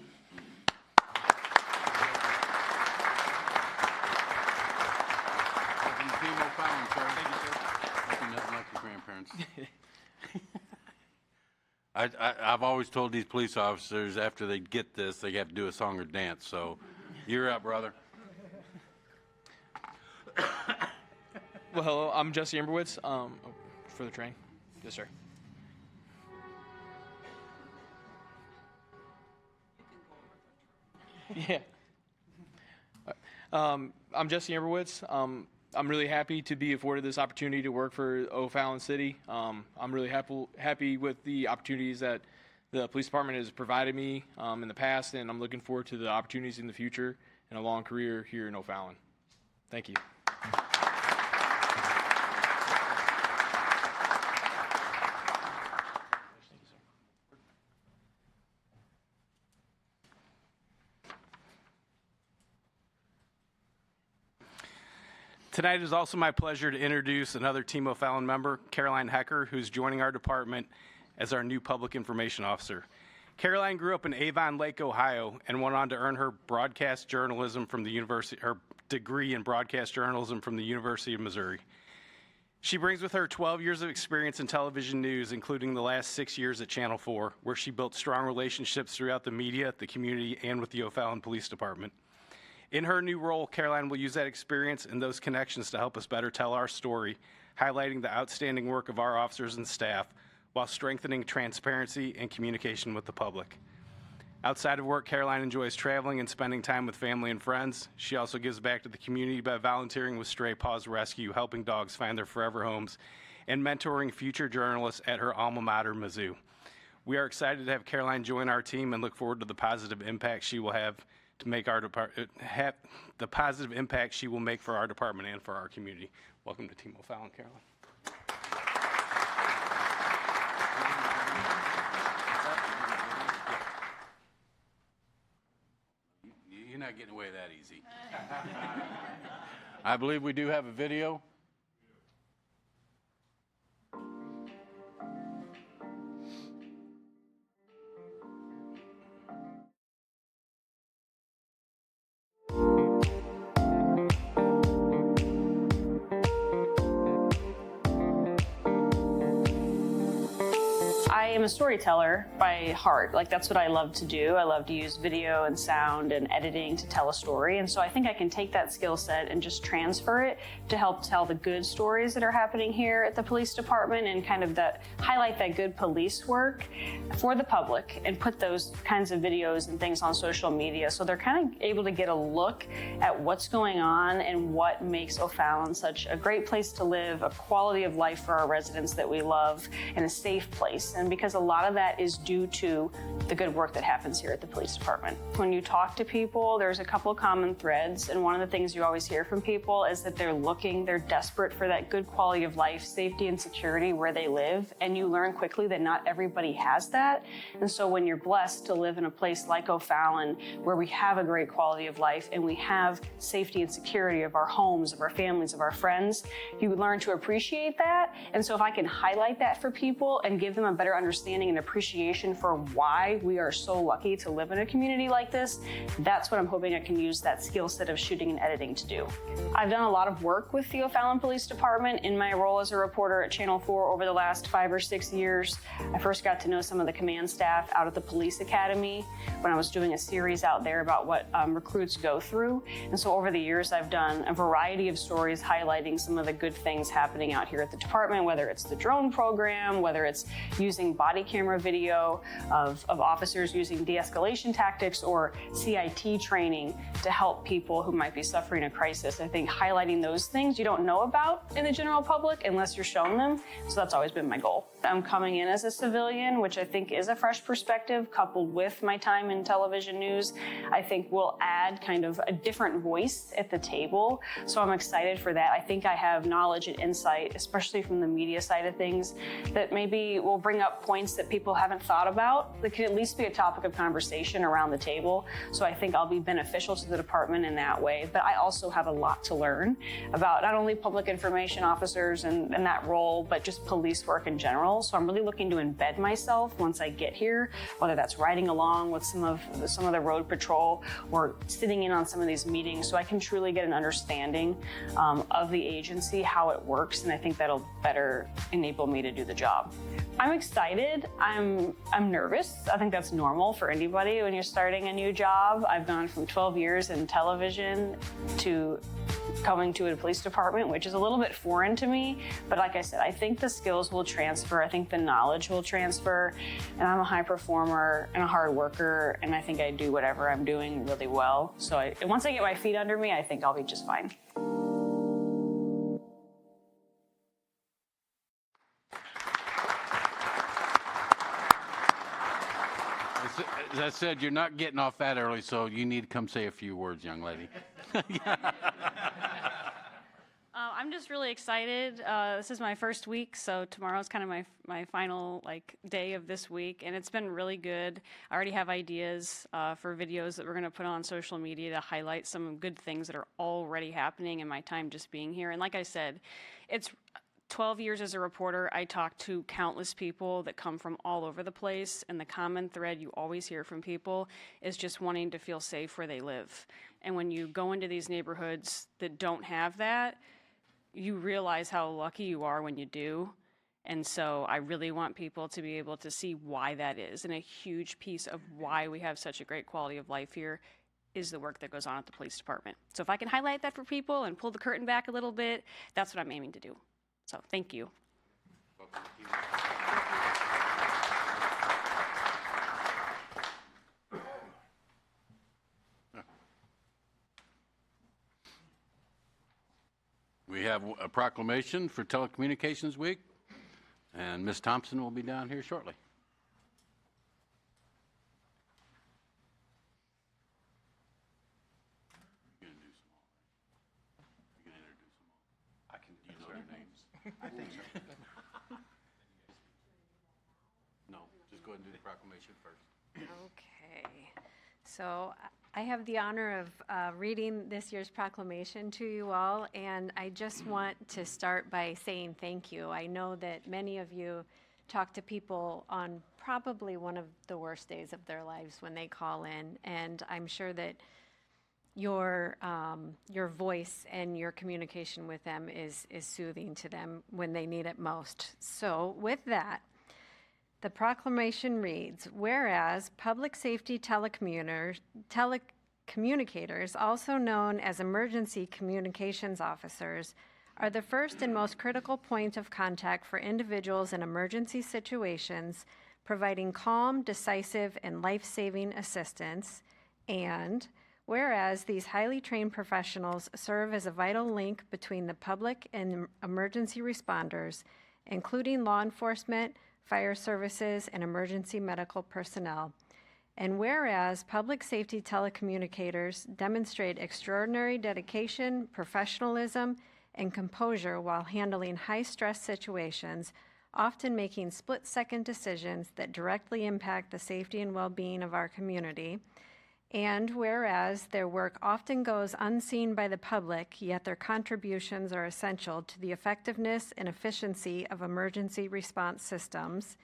dance. I've always told these police officers after they get this, they have to do a song or dance. So you're up, brother. Well, hello, I'm Jesse Amberwitz for the train. Yes, sir. Yeah. I'm Jesse Amberwitz. I'm really happy to be afforded this opportunity to work for O'Fallon City. I'm really happy with the opportunities that the police department has provided me in the past, and I'm looking forward to the opportunities in the future and a long career here in O'Fallon. Thank you. Tonight is also my pleasure to introduce another Team O'Fallon member, Caroline Hecker, who's joining our department as our new public information officer. Caroline grew up in Avon Lake, Ohio, and went on to earn her broadcast journalism from the university, her degree in broadcast journalism from the University of Missouri. She brings with her 12 years of experience in television news, including the last 6 years at Channel 4, where she built strong relationships throughout the media, the community, and with the O'Fallon Police Department. In her new role, Caroline will use that experience and those connections to help us better tell our story, highlighting the outstanding work of our officers and staff while strengthening transparency and communication with the public. Outside of work, Caroline enjoys traveling and spending time with family and friends. She also gives back to the community by volunteering with Stray Paws Rescue, helping dogs find their forever homes, and mentoring future journalists at her alma mater, Mizzou. We are excited to have Caroline join our team and look forward to the positive impact she will have to make our department, the positive impact she will make for our department and for our community. Welcome to Team O'Fallon, Caroline. You're not getting away that easy. I believe we do have a video. I am a storyteller by heart. Like, that's what I love to do. I love to use video and sound and editing to tell a story. And so I think I can take that skill set and just transfer it to help tell the good stories that are happening here at the police department and kind of highlight that good police work for the public and put those kinds of videos and things on social media. So they're kind of able to get a look at what's going on and what makes O'Fallon such a great place to live, a quality of life for our residents that we love, and a safe place. And because a lot of that is due to the good work that happens here at the police department. When you talk to people, there's a couple of common threads, and one of the things you always hear from people is that they're desperate for that good quality of life, safety and security where they live, and you learn quickly that not everybody has that. And so when you're blessed to live in a place like O'Fallon, where we have a great quality of life and we have safety and security of our homes, of our families, of our friends, you learn to appreciate that. And so if I can highlight that for people and give them a better understanding and appreciation for why we are so lucky to live in a community like this, that's what I'm hoping I can use that skill set of shooting and editing to do. I've done a lot of work with the O'Fallon Police Department in my role as a reporter at Channel 4 over the last 5 or 6 years. I first got to know some of the command staff out at the Police Academy when I was doing a series out there about what recruits go through. And so over the years, I've done a variety of stories highlighting some of the good things happening out here at the department, whether it's the drone program, whether it's using body camera video of officers using de-escalation tactics or CIT training to help people who might be suffering a crisis. I think highlighting those things you don't know about in the general public unless you're shown them. So that's always been my goal. I'm coming in as a civilian, which I think is a fresh perspective coupled with my time in television news. I think will add kind of a different voice at the table. So I'm excited for that. I think I have knowledge and insight, especially from the media side of things, that maybe will bring up points points that people haven't thought about that could at least be a topic of conversation around the table. So I think I'll be beneficial to the department in that way. But I also have a lot to learn about not only public information officers and that role, but just police work in general. So I'm really looking to embed myself once I get here, whether that's riding along with some of the road patrol or sitting in on some of these meetings, so I can truly get an understanding of the agency, how it works, and I think that'll better enable me to do the job. I'm excited. I'm nervous. I think that's normal for anybody when you're starting a new job. I've gone from 12 years in television to coming to a police department, which is a little bit foreign to me. But like I said, I think the skills will transfer. I think the knowledge will transfer. And I'm a high performer and a hard worker, and I think I do whatever I'm doing really well. So once I get my feet under me, I think I'll be just fine. As I said, you're not getting off that early, so you need to come say a few words, young lady. I'm just really excited. This is my first week, so tomorrow's kind of my final day of this week, and it's been really good. I already have ideas for videos that we're going to put on social media to highlight some good things that are already happening in my time just being here. And like I said, it's 12 years as a reporter. I talk to countless people that come from all over the place, and the common thread you always hear from people is just wanting to feel safe where they live. And when you go into these neighborhoods that don't have that, you realize how lucky you are when you do. And so I really want people to be able to see why that is. And a huge piece of why we have such a great quality of life here is the work that goes on at the police department. So if I can highlight that for people and pull the curtain back a little bit, that's what I'm aiming to do. So thank you. We have a proclamation for Telecommunications Week, and Ms. Thompson will be down here shortly. I think so. No, just go ahead and do the proclamation first. Okay. So I have the honor of reading this year's proclamation to you all, and I just want to start by saying thank you. I know that many of you talk to people on probably one of the worst days of their lives when they call in, and I'm sure that your voice and your communication with them is soothing to them when they need it most. So with that, the proclamation reads, whereas public safety telecommunicators, also known as emergency communications officers, are the first and most critical point of contact for individuals in emergency situations, providing calm, decisive, and life-saving assistance. And whereas these highly trained professionals serve as a vital link between the public and emergency responders, including law enforcement, fire services, and emergency medical personnel. And whereas public safety telecommunicators demonstrate extraordinary dedication, professionalism, and composure while handling high-stress situations, often making split-second decisions that directly impact the safety and well-being of our community. And whereas their work often goes unseen by the public, yet their contributions are essential to the effectiveness and efficiency of emergency response systems.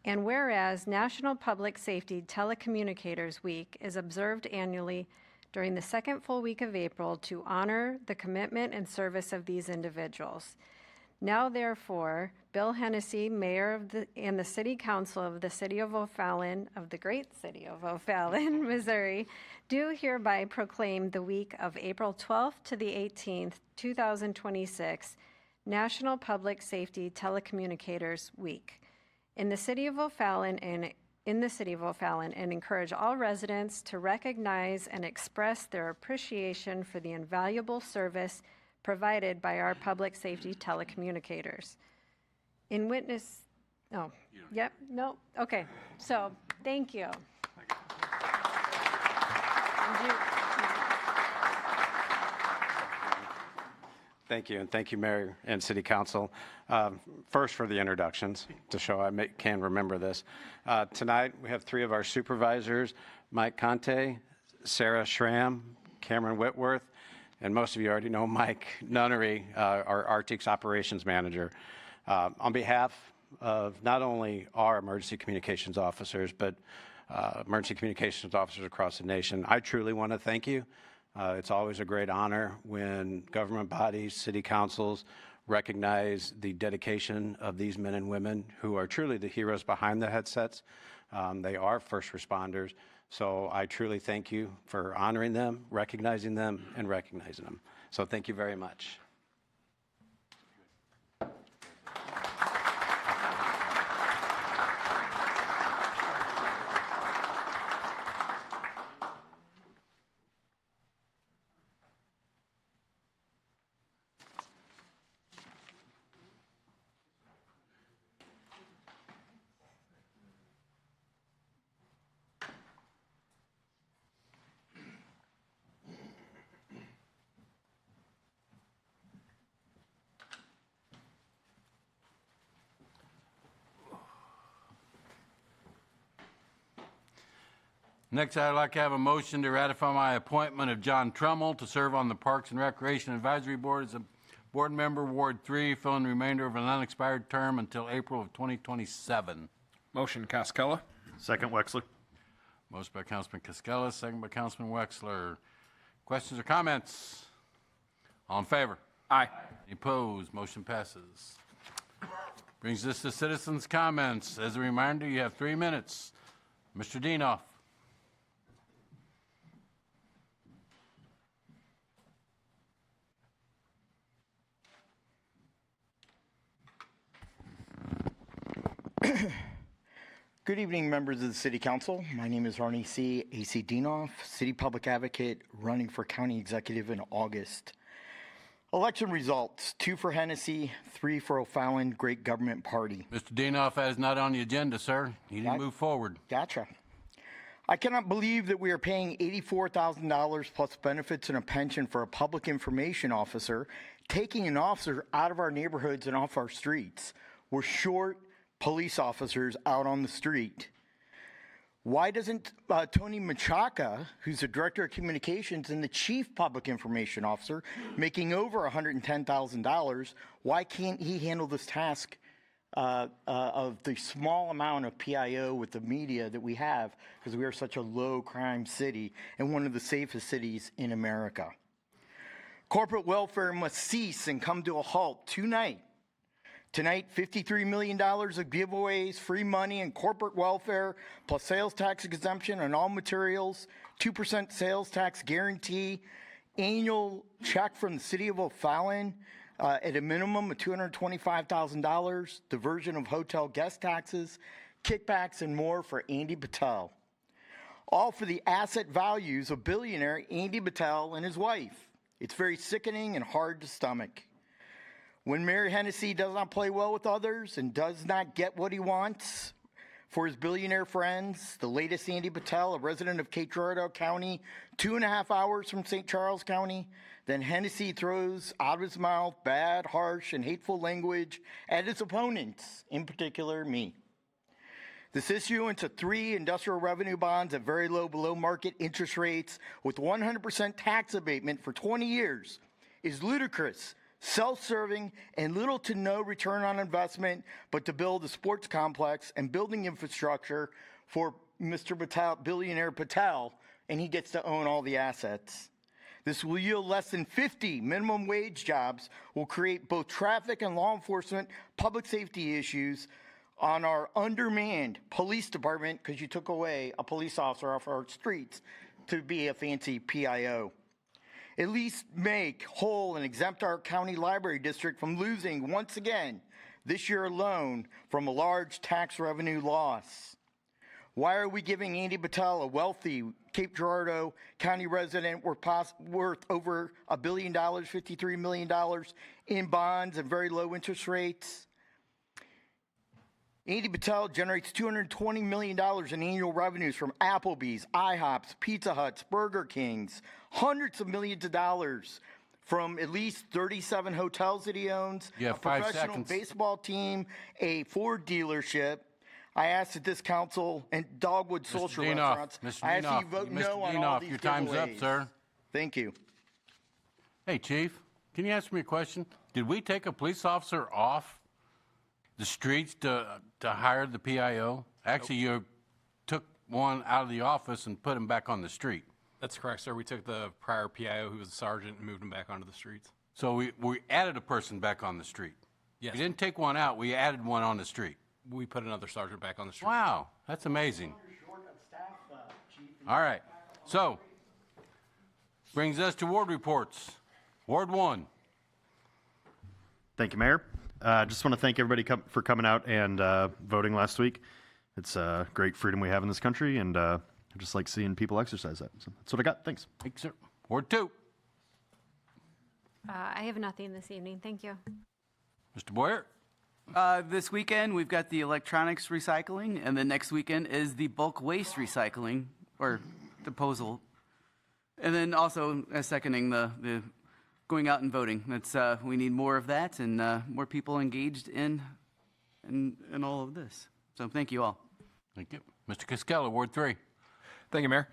And whereas National Public Safety Telecommunicators Week is observed annually during the second full week of April to honor the commitment and service of these individuals. Now, therefore, Bill Hennessy, Mayor and the City Council of the City of O'Fallon, of the great city of O'Fallon, Missouri, do hereby proclaim the week of April 12th to the 18th, 2026, National Public Safety Telecommunicators Week in the City of O'Fallon and encourage all residents to recognize and express their appreciation for the invaluable service provided by our public safety telecommunicators. In witness, oh, yep, no, okay, so, thank you. Thank you, and thank you, Mayor and City Council. First, for the introductions, to show I can remember this. Tonight, we have three of our supervisors, Mike Conte, Sarah Schramm, Cameron Whitworth, and most of you already know Mike Nunnery, our Arctics Operations Manager. On behalf of not only our emergency communications officers, but emergency communications officers across the nation, I truly want to thank you. It's always a great honor when government bodies, city councils recognize the dedication of these men and women who are truly the heroes behind the headsets. They are first responders. So I truly thank you for honoring them, recognizing them, and recognizing them. So thank you very much. Next, I'd like to have a motion to ratify my appointment of John Trummel to serve on the Parks and Recreation Advisory Board as a board member, Ward 3, filling the remainder of an unexpired term until April of 2027. Motion, Cascella. Second, Wexler. Motion by Councilman Cascella, second by Councilman Wexler. Questions or comments? All in favor? Aye. Any opposed? Motion passes. Brings us to citizens' comments. As a reminder, you have 3 minutes. Mr. Dienoff. Good evening, members of the City Council. My name is Arnie C. A.C. Dienoff, City Public Advocate, running for County Executive in August. Election results: 2 for Hennessy, 3 for O'Fallon, Great Government Party. Mr. Dienoff, that is not on the agenda, sir. You didn't move forward. Gotcha. I cannot believe that we are paying $84,000 plus benefits and a pension for a public information officer, taking an officer out of our neighborhoods and off our streets. We're short police officers out on the street. Why doesn't Tony Machaca, who's the Director of Communications and the Chief Public Information Officer, making over $110,000, why can't he handle this task of the small amount of PIO with the media that we have, because we are such a low crime city and one of the safest cities in America? Corporate welfare must cease and come to a halt tonight. Tonight, $53 million of giveaways, free money, and corporate welfare, plus sales tax exemption on all materials, 2% sales tax guarantee, annual check from the city of O'Fallon at a minimum of $225,000, diversion of hotel guest taxes, kickbacks, and more for Andy Patel. All for the asset values of billionaire Andy Patel and his wife. It's very sickening and hard to stomach. When Mayor Hennessy does not play well with others and does not get what he wants for his billionaire friends, the latest Andy Patel, a resident of Cape Girardeau County, 2.5 hours from St. Charles County, then Hennessy throws out of his mouth bad, harsh, and hateful language at his opponents, in particular me. This issuance of 3 industrial revenue bonds at very low, below market interest rates with 100% tax abatement for 20 years is ludicrous, self-serving, and little to no return on investment, but to build a sports complex and building infrastructure for Mr. Patel, billionaire Patel, and he gets to own all the assets. This will yield less than 50 minimum wage jobs, will create both traffic and law enforcement, public safety issues on our undermanned police department, because you took away a police officer off our streets to be a fancy PIO. At least make whole and exempt our county library district from losing once again this year alone from a large tax revenue loss. Why are we giving Andy Patel, a wealthy Cape Girardeau County resident worth over $1 billion, $53 million in bonds and very low interest rates? Andy Patel generates $220 million in annual revenues from Applebee's, IHOPs, Pizza Huts, Burger Kings, hundreds of millions of dollars from at least 37 hotels that he owns, You have a 5 professional seconds. baseball team, a Ford dealership. I asked that this council and Dogwood Social Dinoff, Restaurants. Mr. I asked that you Dinoff, vote Mr. no on all Dinoff, these your time's up, giveaways. sir. Thank you. Hey, Chief, can you answer me a question? Did we take a police officer off the streets to hire the PIO? Actually, you took one out of the office and put him back on the street. That's correct, sir. We took the prior PIO, who was a sergeant, and moved him back onto the streets. So we added a person back on the street. Yes. We didn't take one out, we added one on the street. We put another sergeant back on the street. Wow, that's amazing. All right, so brings us to ward reports. Ward 1. Thank you, Mayor. Just want to thank everybody for coming out and voting last week. It's a great freedom we have in this country, and I just like seeing people exercise that. So that's what I got. Thanks. Thanks, sir. Ward 2. I have nothing this evening. Thank you. Mr. Boyer. This weekend, we've got the electronics recycling, and then next weekend is the bulk waste recycling, or disposal. And then also seconding the going out and voting. That's we need more of that and more people engaged in all of this. So thank you all. Thank you. Mr. Cascella, Ward 3. Thank you, Mayor.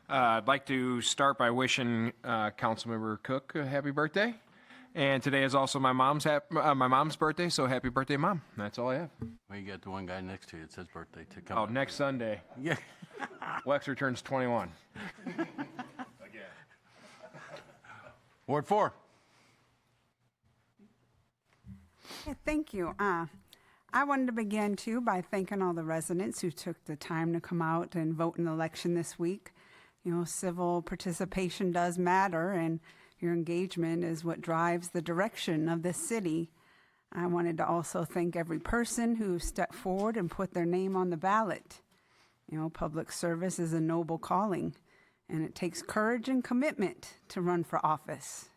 I'd like to start by wishing Councilmember Cook a happy birthday. And today is also my mom's birthday, so happy birthday, Mom. That's all I have. Well, you got the one guy next to you. It says birthday to come. Oh, next Sunday. Yeah. Wexler turns 21. Ward 4. Yeah, thank you. I wanted to begin, too, by thanking all the residents who took the time to come out and vote in the election this week. You know, civil participation does matter, and your engagement is what drives the direction of this city. I wanted to also thank every person who stepped forward and put their name on the ballot. You know, public service is a noble calling, and it takes courage and commitment to run for office.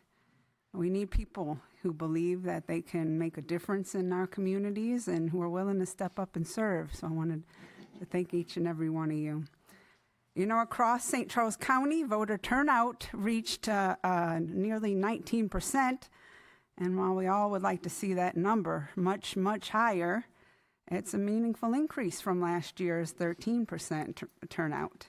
We need people who believe that they can make a difference in our communities and who are willing to step up and serve. So I wanted to thank each and every one of you. You know, across St. Charles County, voter turnout reached nearly 19%. And while we all would like to see that number much, much higher, it's a meaningful increase from last year's 13% turnout.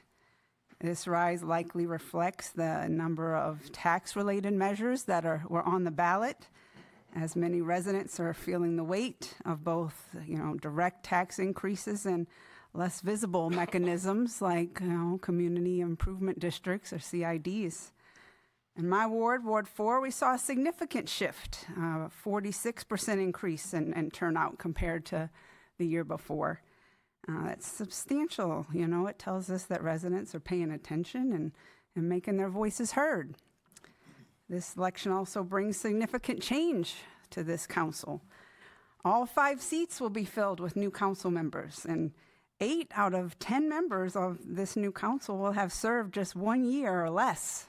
This rise likely reflects the number of tax-related measures that were on the ballot, as many residents are feeling the weight of both, you know, direct tax increases and less visible mechanisms like, you know, community improvement districts or CIDs. In my ward, Ward 4, we saw a significant shift, 46% increase in turnout compared to the year before. That's substantial. You know, it tells us that residents are paying attention and making their voices heard. This election also brings significant change to this council. All 5 seats will be filled with new council members, and 8 out of 10 members of this new council will have served just 1 year or less.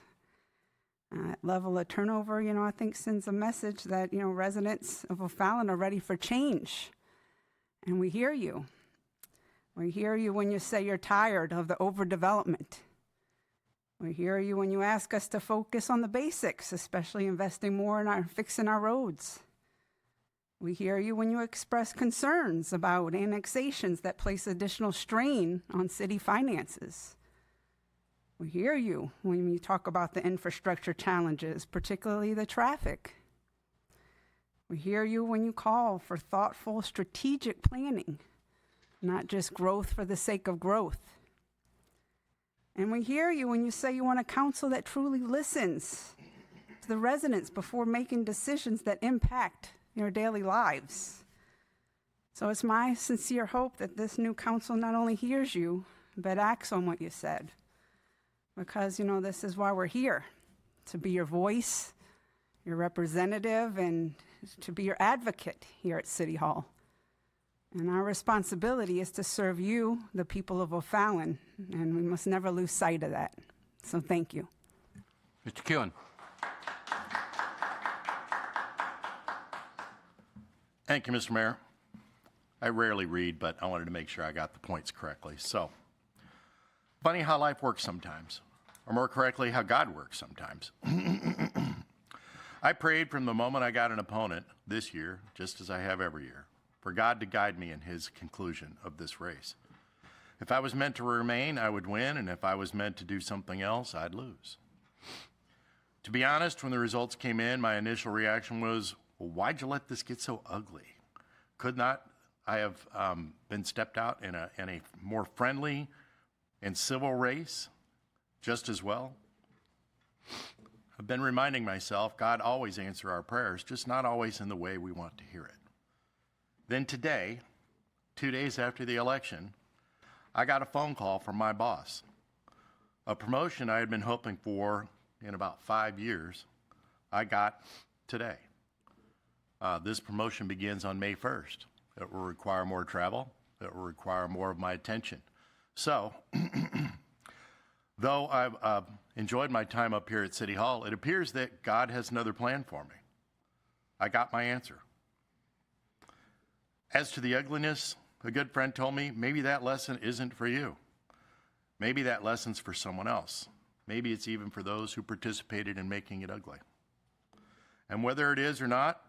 That level of turnover, you know, I think sends a message that, you know, residents of O'Fallon are ready for change. And we hear you. We hear you when you say you're tired of the overdevelopment. We hear you when you ask us to focus on the basics, especially investing more in fixing our roads. We hear you when you express concerns about annexations that place additional strain on city finances. We hear you when you talk about the infrastructure challenges, particularly the traffic. We hear you when you call for thoughtful, strategic planning, not just growth for the sake of growth. And we hear you when you say you want a council that truly listens to the residents before making decisions that impact your daily lives. So it's my sincere hope that this new council not only hears you, but acts on what you said. Because, you know, this is why we're here, to be your voice, your representative, and to be your advocate here at City Hall. And our responsibility is to serve you, the people of O'Fallon, and we must never lose sight of that. So thank you. Mr. Kewen. Thank you, Mr. Mayor. I rarely read, but I wanted to make sure I got the points correctly. So, funny how life works sometimes, or more correctly, how God works sometimes. I prayed from the moment I got an opponent this year, just as I have every year, for God to guide me in his conclusion of this race. If I was meant to remain, I would win, and if I was meant to do something else, I'd lose. To be honest, when the results came in, my initial reaction was, well, why'd you let this get so ugly? Could not I have been stepped out in a more friendly and civil race just as well? I've been reminding myself God always answers our prayers, just not always in the way we want to hear it. Then today, 2 days after the election, I got a phone call from my boss. A promotion I had been hoping for in about 5 years, I got today. This promotion begins on May 1st. It will require more travel. It will require more of my attention. So, though I've enjoyed my time up here at City Hall, it appears that God has another plan for me. I got my answer. As to the ugliness, a good friend told me, maybe that lesson isn't for you. Maybe that lesson's for someone else. Maybe it's even for those who participated in making it ugly. And whether it is or not,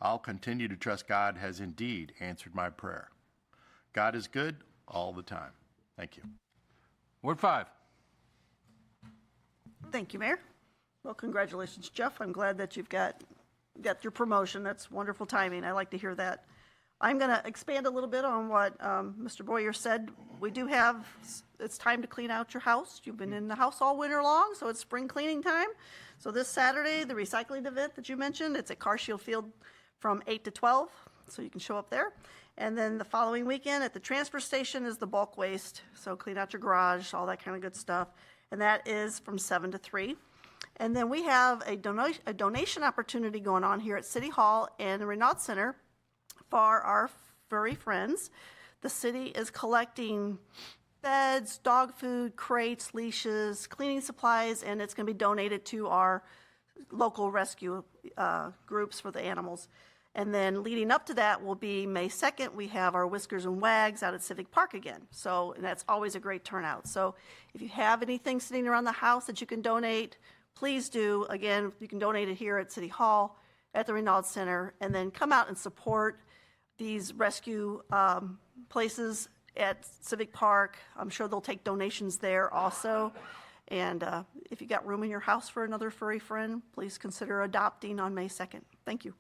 I'll continue to trust God has indeed answered my prayer. God is good all the time. Thank you. Ward 5. Thank you, Mayor. Well, congratulations, Jeff. I'm glad that you've got your promotion. That's wonderful timing. I like to hear that. I'm going to expand a little bit on what Mr. Boyer said. We do have, it's time to clean out your house. You've been in the house all winter long, so it's spring cleaning time. So this Saturday, the recycling event that you mentioned, it's at Carshield Field from 8 to 12, so you can show up there. And then the following weekend at the transfer station is the bulk waste. So clean out your garage, all that kind of good stuff. And that is from 7 to 3. And then we have a donation opportunity going on here at City Hall and the Renault Center for our furry friends. The city is collecting beds, dog food, crates, leashes, cleaning supplies, and it's going to be donated to our local rescue groups for the animals. And then leading up to that will be May 2nd, we have our Whiskers and Wags out at Civic Park again. So and that's always a great turnout. So if you have anything sitting around the house that you can donate, please do. Again, you can donate it here at City Hall, at the Renault Center, and then come out and support these rescue places at Civic Park. I'm sure they'll take donations there also. And if you got room in your house for another furry friend, please consider adopting on May 2nd. Thank you.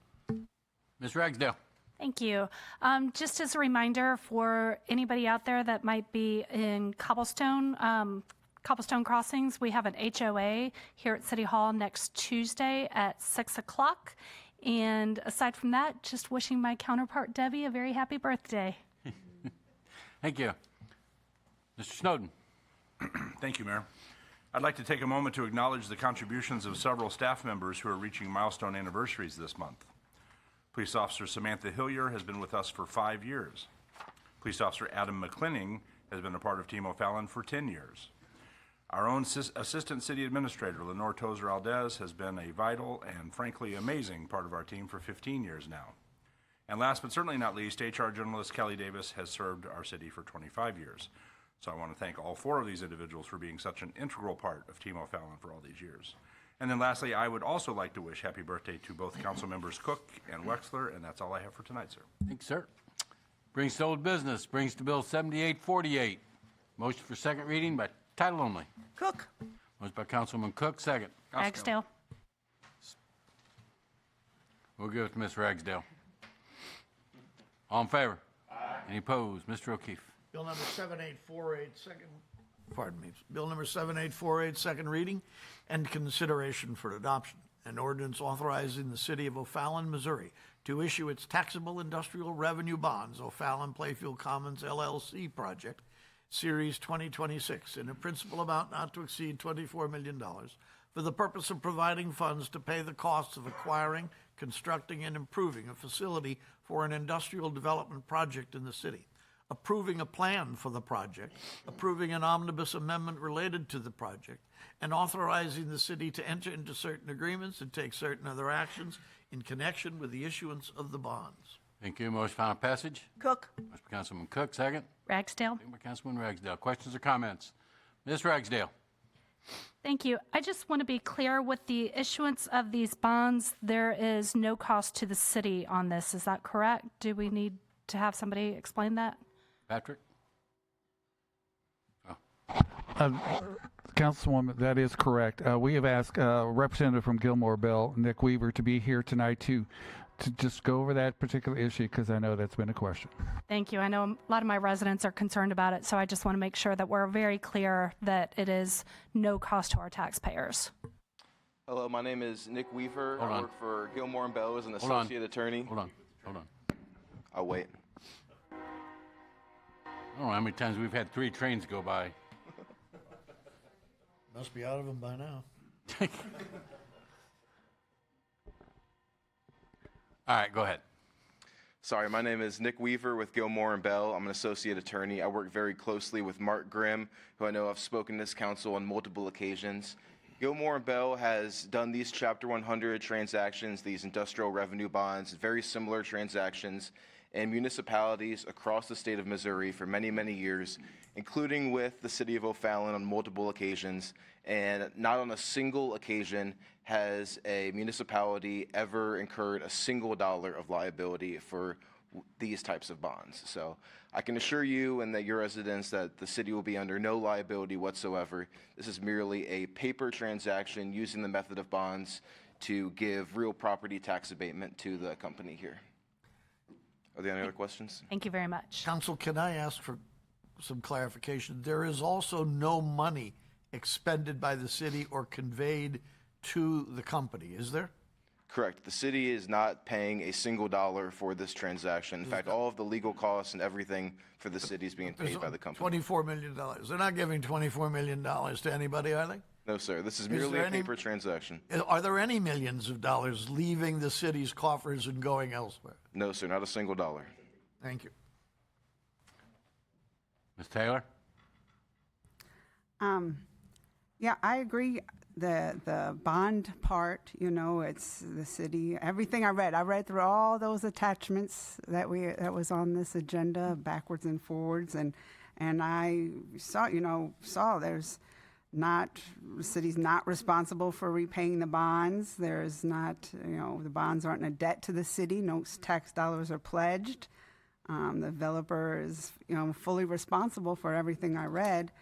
Ms. Ragsdale. Thank you. Just as a reminder for anybody out there that might be in Cobblestone Crossings, we have an HOA here at City Hall next Tuesday at 6 o'clock. And aside from that, just wishing my counterpart, Debbie, a very happy birthday. Thank you. Mr. Snowden. Thank you, Mayor. I'd like to take a moment to acknowledge the contributions of several staff members who are reaching milestone anniversaries this month. Police Officer Samantha Hillier has been with us for 5 years. Police Officer Adam McClinning has been a part of Team O'Fallon for 10 years. Our own Assistant City Administrator, Lenore Tozer-Aldez, has been a vital and frankly amazing part of our team for 15 years now. And last but certainly not least, HR journalist Kelly Davis has served our city for 25 years. So I want to thank all 4 of these individuals for being such an integral part of Team O'Fallon for all these years. And then lastly, I would also like to wish happy birthday to both council members Cook and Wexler, and that's all I have for tonight, sir. Thanks, sir. Brings to old business, brings to Bill 7848. Motion for second reading by title only. Cook. Motion by Councilwoman Cook, second. Ragsdale. We'll give it to Ms. Ragsdale. All in favor? Aye. Any opposed? Mr. O'Keefe. Bill number 7848, Bill number 7848, second reading and consideration for adoption. An ordinance authorizing the city of O'Fallon, Missouri to issue its taxable industrial revenue bonds, O'Fallon Playfield Commons LLC project, Series 2026, in a principal amount not to exceed $24 million for the purpose of providing funds to pay the costs of acquiring, constructing, and improving a facility for an industrial development project in the city, approving a plan for the project, approving an omnibus amendment related to the project, and authorizing the city to enter into certain agreements and take certain other actions in connection with the issuance of the bonds. Thank you. Motion for final passage. Cook. Motion by Councilwoman Cook, second. Ragsdale. Second by Councilwoman Ragsdale. Questions or comments? Ms. Ragsdale. Thank you. I just want to be clear with the issuance of these bonds, there is no cost to the city on this. Is that correct? Do we need to have somebody explain that? Patrick? Councilwoman, that is correct. We have asked a representative from Gilmore Bell, Nick Weaver, to be here tonight to just go over that particular issue because I know that's been a question. Thank you. I know a lot of my residents are concerned about it, so I just want to make sure that we're very clear that it is no cost to our taxpayers. Hello, my name is Nick Weaver. Hold I on. work for Gilmore and Bell as an Hold on. associate attorney. Hold on. I'll wait. I don't know how many times we've had 3 trains go by. Must be out of them by now. All right, go ahead. Sorry, my name is Nick Weaver with Gilmore and Bell. I'm an associate attorney. I work very closely with Mark Grimm, who I know I've spoken to this council on multiple occasions. Gilmore and Bell has done these Chapter 100 transactions, these industrial revenue bonds, very similar transactions in municipalities across the state of Missouri for many, many years, including with the city of O'Fallon on multiple occasions. And not on a single occasion has a municipality ever incurred a single dollar of liability for these types of bonds. So I can assure you and that your residents that the city will be under no liability whatsoever. This is merely a paper transaction using the method of bonds to give real property tax abatement to the company here. Are there any other questions? Thank you very much. Council, can I ask for some clarification? There is also no money expended by the city or conveyed to the company, is there? Correct. The city is not paying a single dollar for this transaction. In fact, all of the legal costs and everything for the city is being paid by the company. $24 million. They're not giving $24 million to anybody, are they? No, sir. This is merely a paper transaction. Are there any millions of dollars leaving the city's coffers and going elsewhere? No, sir. Not a single dollar. Thank you. Ms. Taylor? Yeah, I agree. The bond part, you know, it's the city. Everything I read through all those attachments that was on this agenda, backwards and forwards, and I saw there's not, the city's not responsible for repaying the bonds. There's not, the bonds aren't a debt to the city. No tax dollars are pledged. The developer is, fully responsible for everything I read.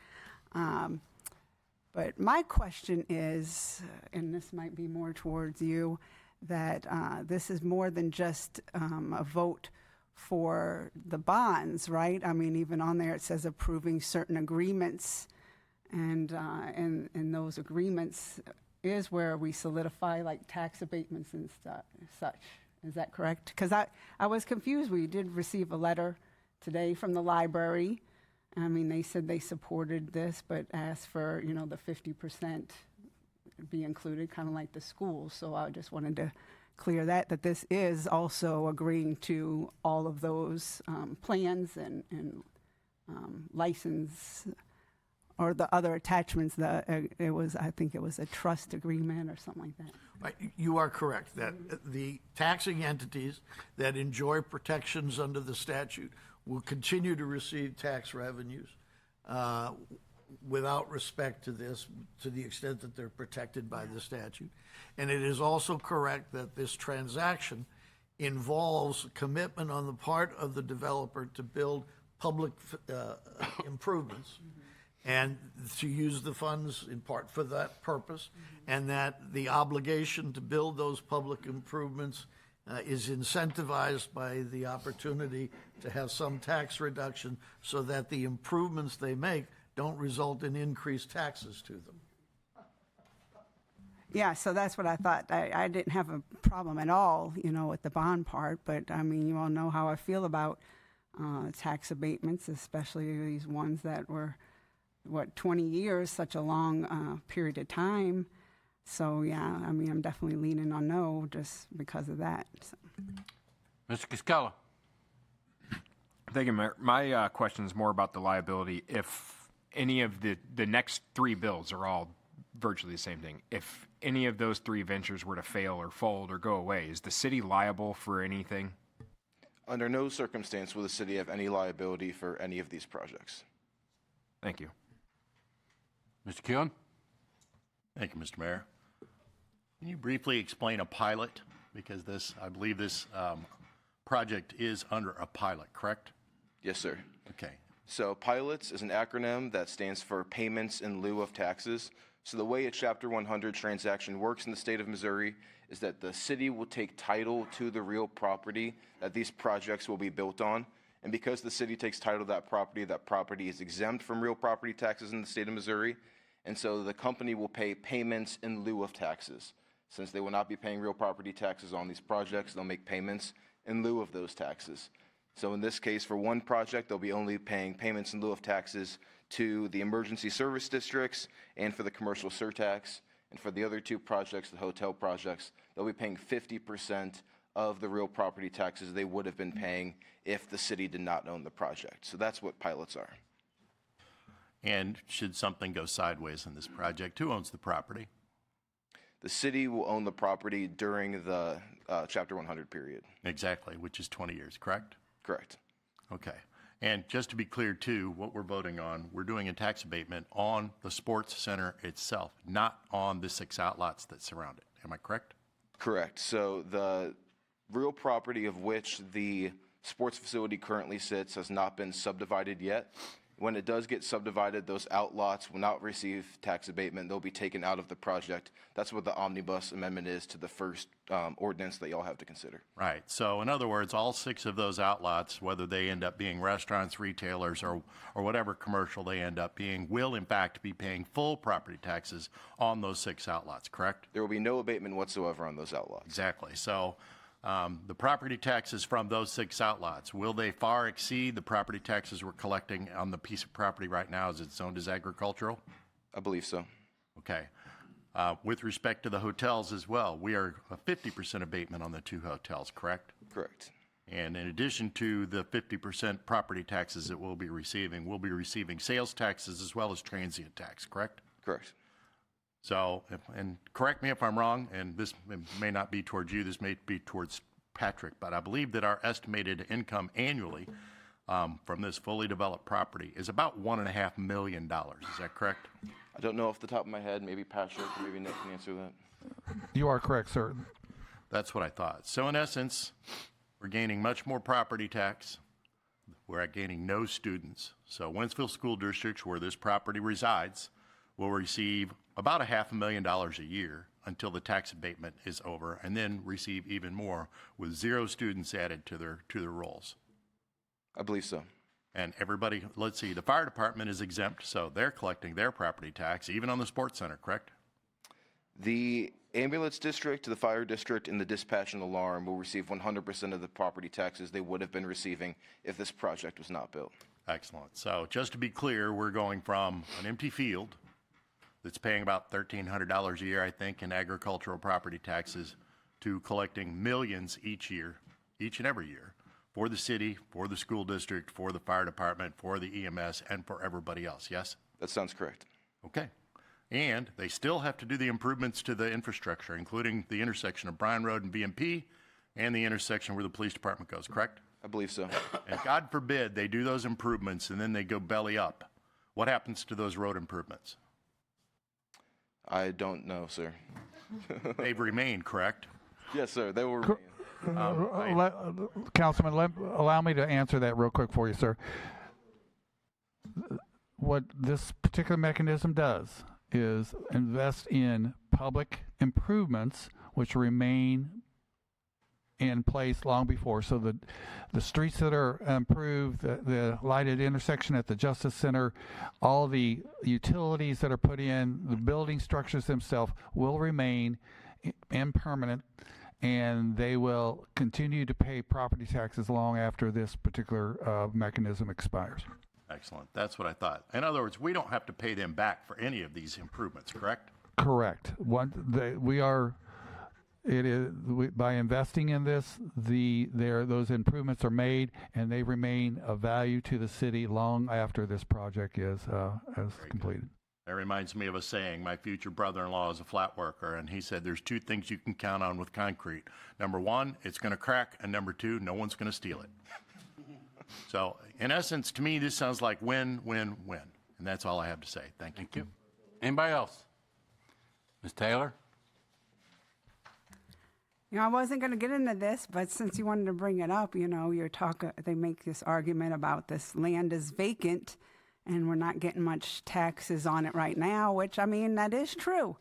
But my question is, and this might be more towards you, that this is more than just a vote for the bonds, right? I mean, even on there it says approving certain agreements, and those agreements is where we solidify like tax abatements and such. Is that correct? Because I was confused. We did receive a letter today from the library. I mean, they said they supported this, but asked for, the 50% be included, kind of like the schools. So I just wanted to clear that this is also agreeing to all of those plans and license or the other attachments. I think it was a trust agreement or something like that. Right. You are correct that the taxing entities that enjoy protections under the statute will continue to receive tax revenues without respect to this, to the extent that they're protected by the statute. And it is also correct that this transaction involves commitment on the part of the developer to build public improvements and to use the funds in part for that purpose, and that the obligation to build those public improvements is incentivized by the opportunity to have some tax reduction so that the improvements they make don't result in increased taxes to them. Yeah, so that's what I thought. I didn't have a problem at all, with the bond part, but I mean, you all know how I feel about tax abatements, especially these ones that were, 20 years, such a long period of time. So, yeah, I mean, I'm definitely leaning on no just because of that. So. Mr. Cascella. Thank you, Mayor. My question is more about the liability. If any of the next 3 bills are all virtually the same thing, if any of those 3 ventures were to fail or fold or go away, is the city liable for anything? Under no circumstance will the city have any liability for any of these projects. Thank you. Mr. Keown? Thank you, Mr. Mayor. Can you briefly explain a pilot? Because I believe this project is under a pilot, correct? Yes, sir. Okay. So PILOTS is an acronym that stands for Payments in Lieu of Taxes. So the way a Chapter 100 transaction works in the state of Missouri is that the city will take title to the real property that these projects will be built on. And because the city takes title to that property is exempt from real property taxes in the state of Missouri. And so the company will pay payments in lieu of taxes. Since they will not be paying real property taxes on these projects, they'll make payments in lieu of those taxes. So in this case, for one project, they'll be only paying payments in lieu of taxes to the emergency service districts and for the commercial surtax. And for the other two projects, the hotel projects, they'll be paying 50% of the real property taxes they would have been paying if the city did not own the project. So that's what pilots are. And should something go sideways in this project, who owns the property? The city will own the property during the Chapter 100 period. Exactly, which is 20 years, correct? Correct. Okay. And just to be clear, too, what we're voting on, we're doing a tax abatement on the sports center itself, not on the 6 outlots that surround it. Am I correct? Correct. So the real property of which the sports facility currently sits has not been subdivided yet. When it does get subdivided, those outlots will not receive tax abatement. They'll be taken out of the project. That's what the omnibus amendment is to the first ordinance that y'all have to consider. Right. So in other words, all 6 of those outlots, whether they end up being restaurants, retailers, or whatever commercial they end up being, will in fact be paying full property taxes on those 6 outlots, correct? There will be no abatement whatsoever on those outlots. Exactly. So the property taxes from those 6 outlots, will they far exceed the property taxes we're collecting on the piece of property right now as it's zoned as agricultural? I believe so. Okay. With respect to the hotels as well, we are a 50% abatement on the 2 hotels, correct? Correct. And in addition to the 50% property taxes that we'll be receiving sales taxes as well as transient tax, correct? Correct. So, and correct me if I'm wrong, and this may not be towards you, this may be towards Patrick, but I believe that our estimated income annually from this fully developed property is about $1.5 million. Is that correct? I don't know off the top of my head. Maybe Patrick, maybe Nick can answer that. You are correct, sir. That's what I thought. So in essence, we're gaining much more property tax. We're gaining no students. So Wentzville School District, where this property resides, will receive about $500,000 a year until the tax abatement is over, and then receive even more with 0 students added to their rolls. I believe so. And everybody, let's see, the fire department is exempt, so they're collecting their property tax, even on the sports center, correct? The ambulance district, the fire district, and the dispatch and alarm will receive 100% of the property taxes they would have been receiving if this project was not built. Excellent. So just to be clear, we're going from an empty field that's paying about $1,300 a year, I think, in agricultural property taxes, to collecting millions each year, each and every year, for the city, for the school district, for the fire department, for the EMS, and for everybody else, yes? That sounds correct. Okay. And they still have to do the improvements to the infrastructure, including the intersection of Bryan Road and BMP, and the intersection where the police department goes, correct? I believe so. And God forbid they do those improvements and then they go belly up. What happens to those road improvements? I don't know, sir. They've remained, correct? Yes, sir. They will remain. Councilman, allow me to answer that real quick for you, sir. What this particular mechanism does is invest in public improvements which remain in place long before. So the streets that are improved, the lighted intersection at the Justice Center, all the utilities that are put in, the building structures themselves will remain impermanent, and they will continue to pay property taxes long after this particular mechanism expires. Excellent. That's what I thought. In other words, we don't have to pay them back for any of these improvements, correct? Correct. By investing in this, those improvements are made, and they remain of value to the city long after this project is completed. That reminds me of a saying. My future brother-in-law is a flat worker, and he said there's 2 things you can count on with concrete. Number 1, it's going to crack, and number 2, no one's going to steal it. So, in essence, to me, this sounds like win, win, win. And that's all I have to say. Thank you. Thank you. Anybody else? Ms. Taylor? You know, I wasn't going to get into this, but since you wanted to bring it up, you know, they make this argument about this land is vacant and we're not getting much taxes on it right now, which, I mean, that is true.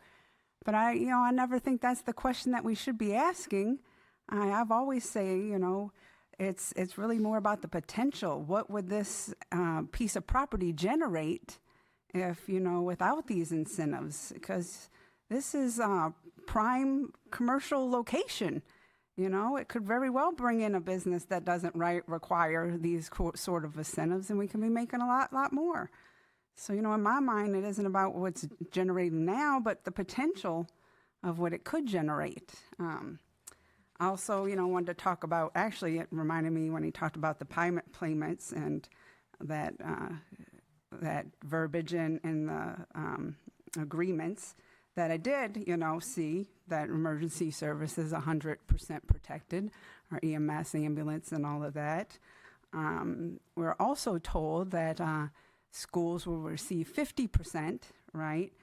But I never think that's the question that we should be asking. I've always say, you know, it's really more about the potential. What would this piece of property generate if, you know, without these incentives? Because this is a prime commercial location. You know, it could very well bring in a business that doesn't require these sort of incentives, and we can be making a lot more. So, you know, in my mind, it isn't about what's generating now, but the potential of what it could generate. Also, you know, wanted to talk about, actually, it reminded me when he talked about the payments and that verbiage in the agreements, that I did, you know, see that emergency service is 100% protected, our EMS, ambulance, and all of that. We're also told that schools will receive 50%, right?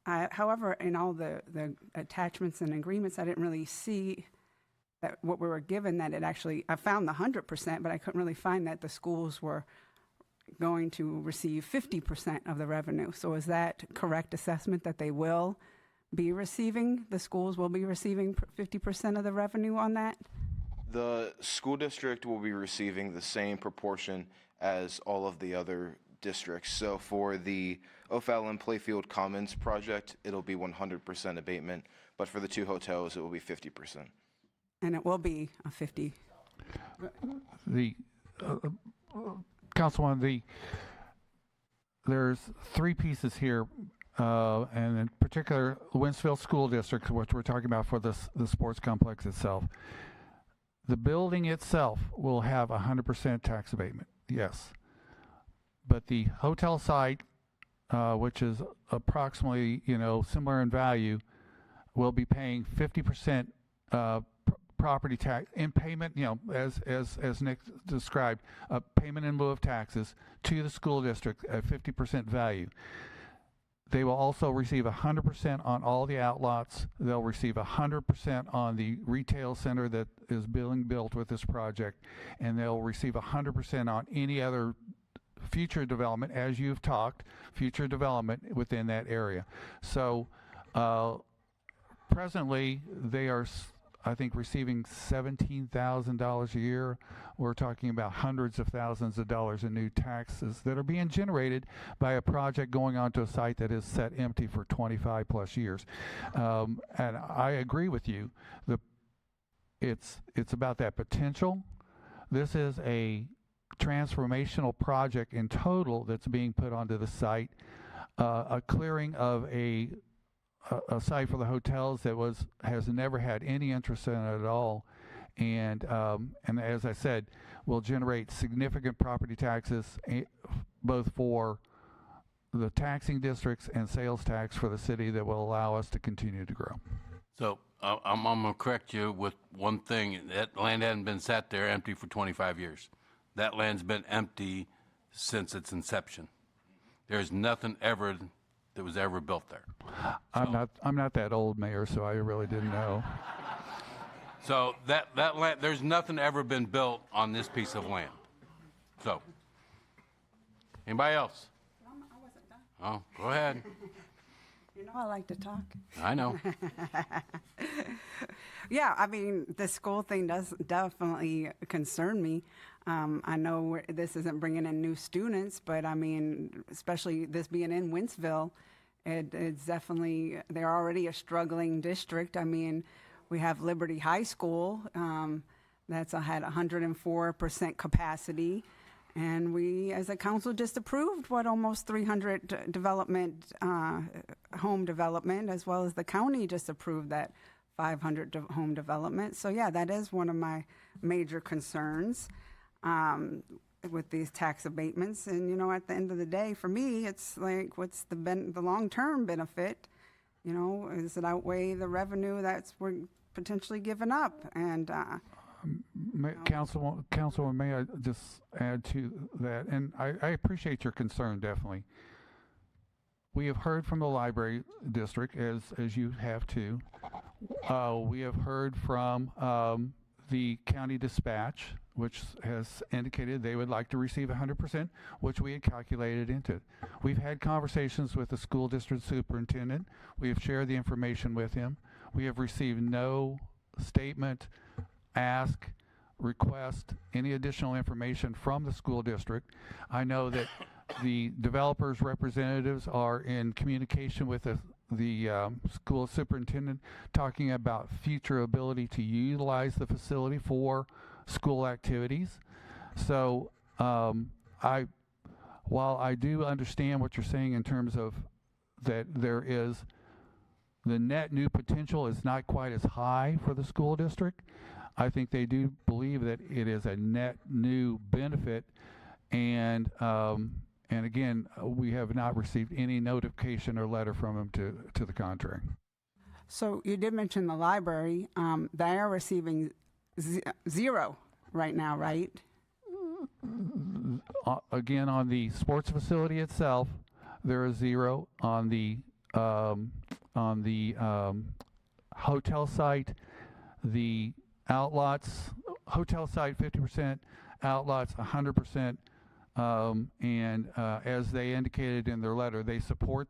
However, in all the attachments and agreements, I didn't really see that what we were given, that it actually, I found the 100%, but I couldn't really find that the schools were going to receive 50% of the revenue. So is that correct assessment that they will be receiving, the schools will be receiving 50% of the revenue on that? The school district will be receiving the same proportion as all of the other districts. So for the O'Fallon Playfield Commons project, it'll be 100% abatement, but for the two hotels, it will be 50%. And it will be a 50. The Councilwoman, there's three pieces here, and in particular, Winsfield School District, which we're talking about for the sports complex itself. The building itself will have 100% tax abatement, yes. But the hotel site, which is approximately, you know, similar in value, will be paying 50% property tax in payment, you know, as Nick described, payment in lieu of taxes to the school district at 50% value. They will also receive 100% on all the outlots. They'll receive 100% on the retail center that is being built with this project, and they'll receive 100% on any other future development, as you've talked, future development within that area. So presently, they are, I think, receiving $17,000 a year. We're talking about hundreds of thousands of dollars in new taxes that are being generated by a project going onto a site that is set empty for 25 plus years. And I agree with you. It's about that potential. This is a transformational project in total that's being put onto the site. A clearing of a site for the hotels that has never had any interest in it at all, and as I said, will generate significant property taxes, both for the taxing districts and sales tax for the city, that will allow us to continue to grow. So I'm going to correct you with one thing. That land hasn't been sat there empty for 25 years. That land's been empty since its inception. There's nothing ever that was ever built there. I'm not that old, Mayor, so I really didn't know. So that land, there's nothing ever been built on this piece of land. So, anybody else? I wasn't done. Oh, go ahead. You know I like to talk. I know. Yeah, I mean, the school thing does definitely concern me. I know this isn't bringing in new students, but I mean, especially this being in Winsville, it's definitely, they're already a struggling district. I mean, we have Liberty High School that's had 104% capacity. And we, as a council, just approved almost 300 home development, as well as the county just approved that 500 home development. So yeah, that is one of my major concerns with these tax abatements. And you know, at the end of the day, for me, it's like, what's the long-term benefit? You know, does it outweigh the revenue that's we're potentially giving up? And Councilwoman, may I just add to that? And I appreciate your concern, definitely. we have heard from the library district, as you have too. We have heard from the county dispatch, which has indicated they would like to receive 100%, which we had calculated into it. We've had conversations with the school district superintendent. We have shared the information with him. We have received no statement, ask, request any additional information from the school district. I know that the developers' representatives are in communication with the school superintendent, talking about future ability to utilize the facility for school activities. So while I do understand what you're saying in terms of that there is the net new potential is not quite as high for the school district, I think they do believe that it is a net new benefit, and again, we have not received any notification or letter from them to the contrary. So you did mention the library. They are receiving zero right now, right? Again, on the sports facility itself, there is zero. On the hotel site, the outlots, hotel site 50%, outlots 100%. And as they indicated in their letter, they support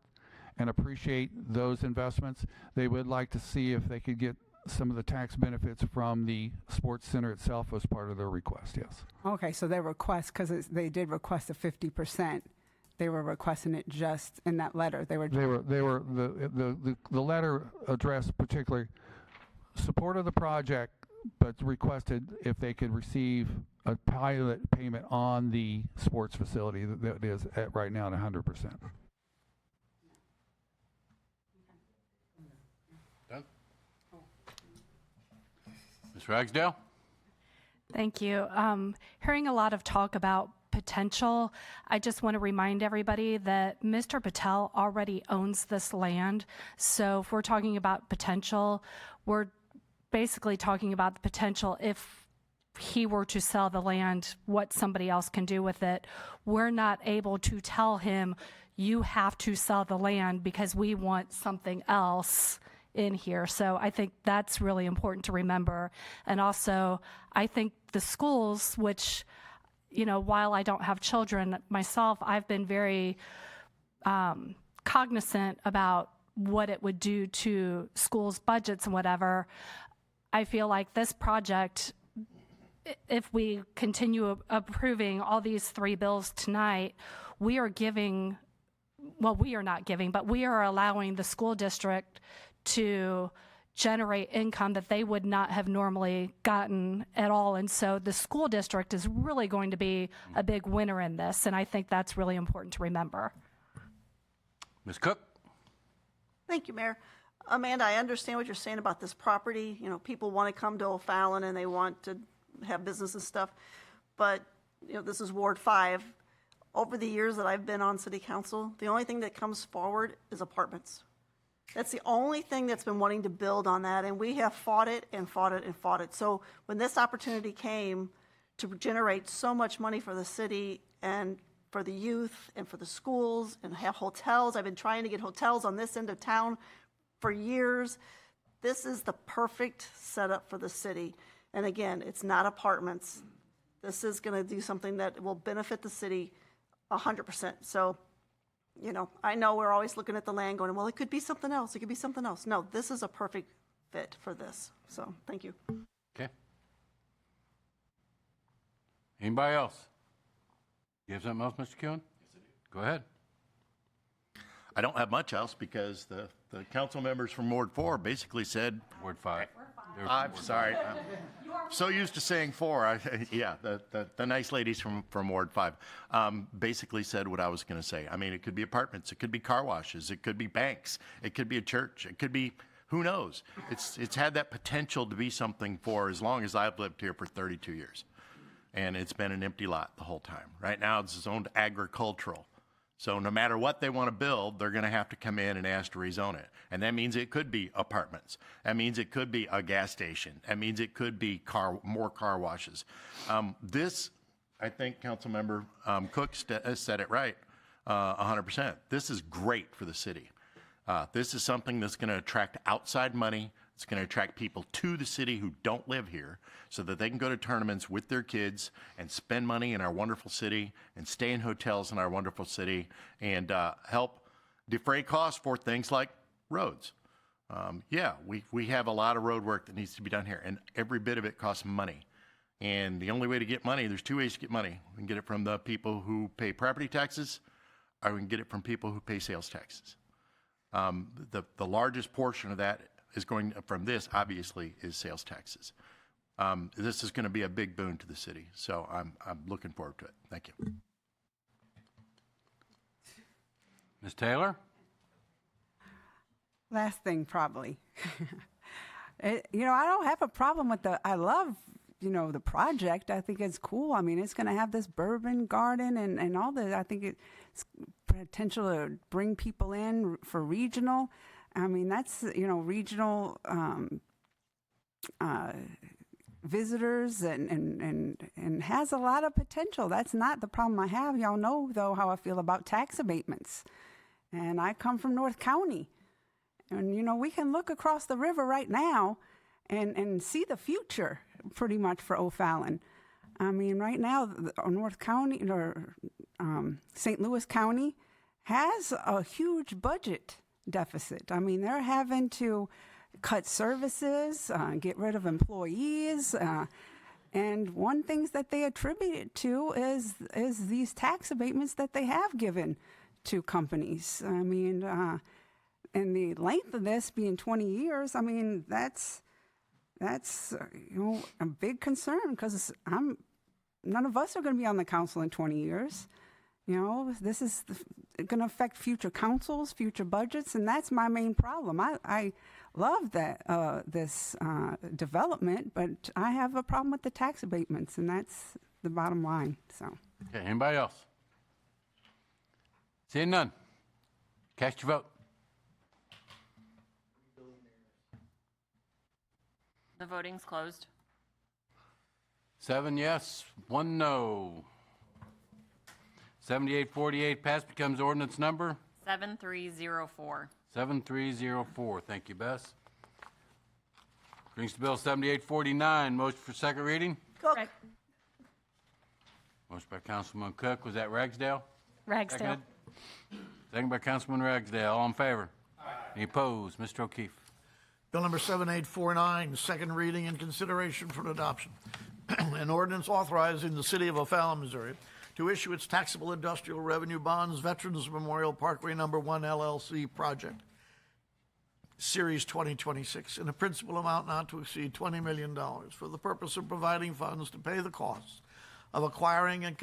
and appreciate those investments. They would like to see if they could get some of the tax benefits from the sports center itself as part of their request, yes. Okay, so their request, because they did request a 50%, they were requesting it just in that letter. The letter addressed particularly support of the project, but requested if they could receive a pilot payment on the sports facility that is at right now at 100%. Done? Ms. Ragsdale? Thank you. Hearing a lot of talk about potential, I just want to remind everybody that Mr. Patel already owns this land. So if we're talking about potential, we're basically talking about the potential if he were to sell the land, what somebody else can do with it. We're not able to tell him, you have to sell the land because we want something else in here. So I think that's really important to remember. And also, I think the schools, which, you know, while I don't have children myself, I've been very cognizant about what it would do to schools' budgets and whatever. I feel like this project, if we continue approving all these three bills tonight, we are giving, well, we are not giving, but we are allowing the school district to generate income that they would not have normally gotten at all. And so the school district is really going to be a big winner in this. And I think that's really important to remember. Ms. Cook? Thank you, Mayor. Amanda, I understand what you're saying about this property. You know, people want to come to O'Fallon and they want to have business and stuff. But, you know, this is Ward 5. Over the years that I've been on city council, the only thing that comes forward is apartments. That's the only thing that's been wanting to build on that. And we have fought it and fought it and fought it. So when this opportunity came to generate so much money for the city and for the youth and for the schools and have hotels, I've been trying to get hotels on this end of town for years. This is the perfect setup for the city. And again, it's not apartments. This is going to do something that will benefit the city 100%. So, you know, I know we're always looking at the land going, well, it could be something else. It could be something else. No, this is a perfect fit for this. So thank you. Okay. Anybody else? You have something else, Mr. Kuhn? Yes, I do. Go ahead. I don't have much else because the council members from Ward 4 basically said. Ward 5. I'm sorry. I'm so used to saying 4. Yeah, the nice ladies from Ward 5 basically said what I was going to say. I mean, it could be apartments, it could be car washes, it could be banks, it could be a church, it could be, who knows? It's had that potential to be something for as long as I've lived here for 32 years. And it's been an empty lot the whole time. Right now, it's zoned agricultural. So no matter what they want to build, they're going to have to come in and ask to rezone it. And that means it could be apartments. That means it could be a gas station. That means it could be more car washes. This, I think Councilmember Cook said it right. 100%. This is great for the city. This is something that's going to attract outside money. It's going to attract people to the city who don't live here so that they can go to tournaments with their kids and spend money in our wonderful city and stay in hotels in our wonderful city and help defray costs for things like roads. Yeah, we have a lot of road work that needs to be done here, and every bit of it costs money. And the only way to get money, there's two ways to get money. We can get it from the people who pay property taxes, or we can get it from people who pay sales taxes. The largest portion of that is going from this, obviously, is sales taxes. This is going to be a big boon to the city, so I'm looking forward to it. Thank you. Ms. Taylor? Last thing, probably. I don't have a problem with I love, the project. I think it's cool. I mean, it's going to have this bourbon garden and all that. I think it's potential to bring people in for regional. I mean, that's, regional visitors and has a lot of potential. That's not the problem I have. Y'all know, though, how I feel about tax abatements. And I come from North County. And, we can look across the river right now and see the future pretty much for O'Fallon. I mean, right now, North County or St. Louis County has a huge budget deficit. I mean, they're having to cut services, get rid of employees. And one thing that they attribute it to is these tax abatements that they have given to companies. I mean, and the length of this being 20 years, I mean, that's a big concern because none of us are going to be on the council in 20 years. This is going to affect future councils, future budgets, and that's my main problem. I love that this development, but I have a problem with the tax abatements, and that's the bottom line. So. Okay, anybody else? Seeing none. Cast your vote. The voting's closed. 7 yes, 1 no. 7848 passed, becomes ordinance number 7304. 7304. Thank you, Bess. Brings to bill 7849. Motion for second reading. Cook. Motion by Councilman Cook. Was that Ragsdale? Ragsdale. Seconded? Second by Councilman Ragsdale. All in favor? Aye. Any opposed? Mr. O'Keefe. Bill number 7849, second reading and consideration for adoption. An ordinance authorizing the city of O'Fallon, Missouri, to issue its taxable industrial revenue bonds, Veterans Memorial Parkway Number 1 LLC project, Series 2026, in a principal amount not to exceed $20 million for the purpose of providing funds to pay the costs of acquiring and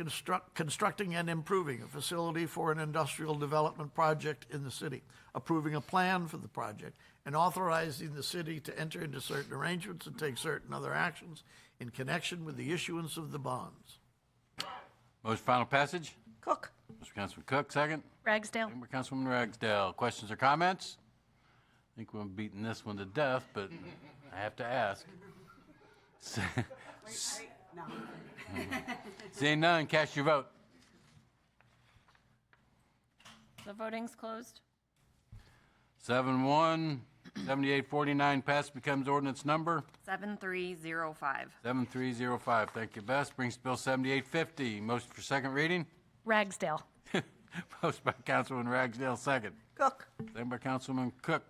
constructing and improving a facility for an industrial development project in the city, approving a plan for the project, and authorizing the city to enter into certain arrangements and take certain other actions in connection with the issuance of the bonds. Motion for final passage. Cook. Mr. Councilman Cook, second. Ragsdale. Second by Councilman Ragsdale. Questions or comments? I think we're beating this one to death, but I have to ask. Seeing none, cast your vote. The voting's closed. 7-1, 7849 passed, becomes ordinance number 7305. 7305. Thank you, Bess. Brings bill 7850. Motion for second reading. Ragsdale. Motion by Councilman Ragsdale, second. Cook. Second by Councilman Cook.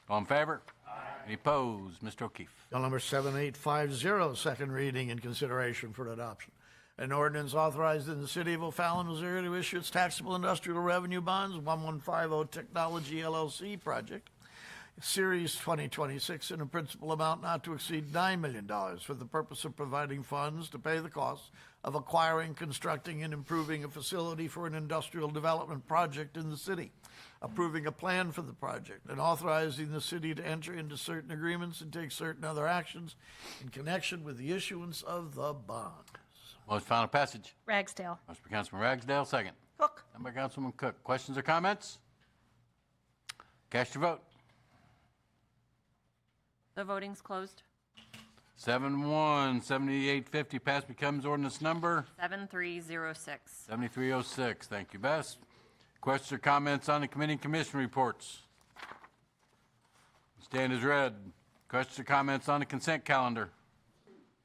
All in favor? Aye. Any opposed? Mr. O'Keefe. Bill number 7850, second reading and consideration for adoption. An ordinance authorizing the city of O'Fallon, Missouri to issue its taxable industrial revenue bonds, 1150 Technology LLC project, Series 2026, in a principal amount not to exceed $9 million for the purpose of providing funds to pay the costs of acquiring, constructing, and improving a facility for an industrial development project in the city, approving a plan for the project, and authorizing the city to enter into certain agreements and take certain other actions in connection with the issuance of the bonds. Motion final passage. Ragsdale. Motion by Councilman Ragsdale, second. Cook. Second by Councilman Cook. Questions or comments? Cast your vote. The voting's closed. 7-1, 7850 passed, becomes ordinance number 7306. 7306. Thank you, Bess. Questions or comments on the committee and commission reports? Stand as read. Questions or comments on the consent calendar?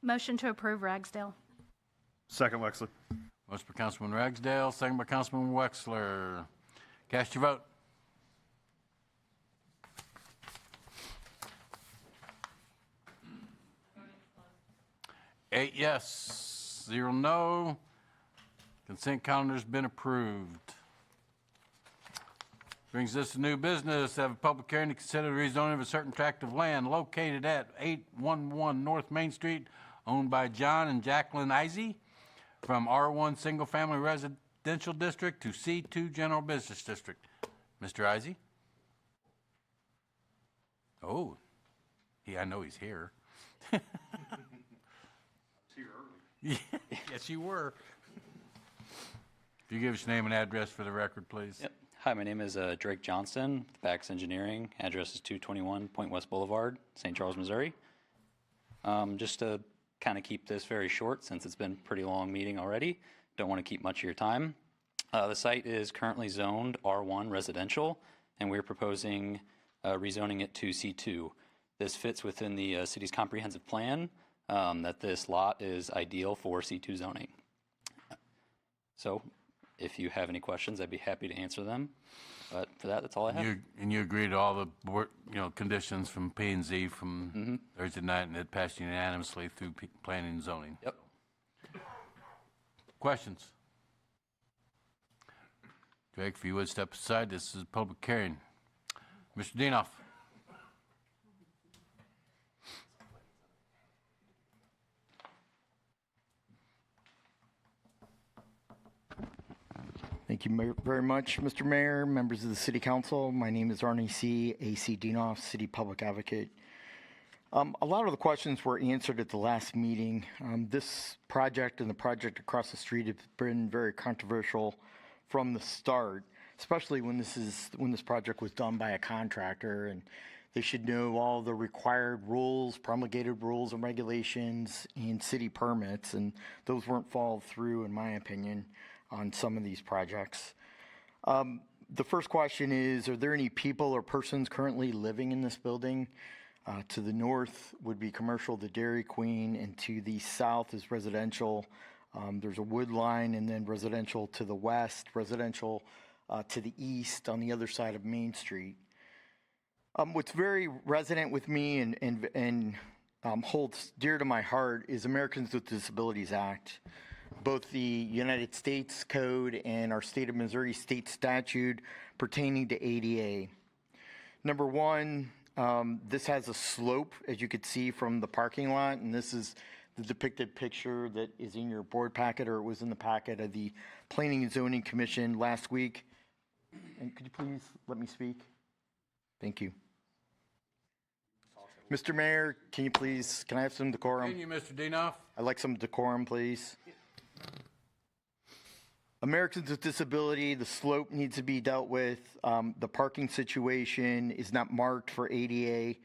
Motion to approve Ragsdale. Second, Wexler. Motion by Councilman Ragsdale, second by Councilman Wexler. Cast your vote. Eight yes, 0 no. Consent calendar's been approved. Brings us to new business. Have a public hearing to consider the rezoning of a certain tract of land located at 811 North Main Street, owned by John and Jacqueline Izey, from R1 Single Family Residential District to C2 General Business District. Mr. Izey? Oh, I know he's here. Yes, you were. If you give us your name and address for the record, please. Yep. Hi, my name is Drake Johnson with Bax Engineering. Address is 221 Point West Boulevard, St. Charles, Missouri. Just to kind of keep this very short, since it's been a pretty long meeting already, don't want to keep much of your time. The site is currently zoned R1 residential, and we're proposing rezoning it to C2. This fits within the city's comprehensive plan that this lot is ideal for C2 zoning. So if you have any questions, I'd be happy to answer them. But for that, that's all I have. You agree to all the board, conditions from P and Z from Thursday night, and it passed unanimously through planning and zoning. Yep. Questions? Drake, if you would step aside, this is a public hearing. Mr. Dienoff. Thank you very much, Mr. Mayor, members of the City Council. My name is Arnie C. A.C. Dienoff, City Public Advocate. A lot of the questions were answered at the last meeting. This project and the project across the street have been very controversial from the start, especially when this project was done by a contractor, and they should know all the required rules, promulgated rules and regulations, and city permits, and those weren't followed through, in my opinion, on some of these projects. The first question is, are there any people or persons currently living in this building? To the north would be commercial, the Dairy Queen, and to the south is residential. There's a wood line, and then residential to the west, residential to the east on the other side of Main Street. What's very resonant with me and holds dear to my heart is Americans with Disabilities Act. Both the United States Code and our state of Missouri state statute pertaining to ADA. Number one, this has a slope, as you could see from the parking lot, and this is the depicted picture that is in your board packet, or it was in the packet of the Planning and Zoning Commission last week. And could you please let me speak? Thank you. Mr. Mayor, can I have some decorum? Continue, Mr. Dienoff. I'd like some decorum, please. Americans with disability, the slope needs to be dealt with. The parking situation is not marked for ADA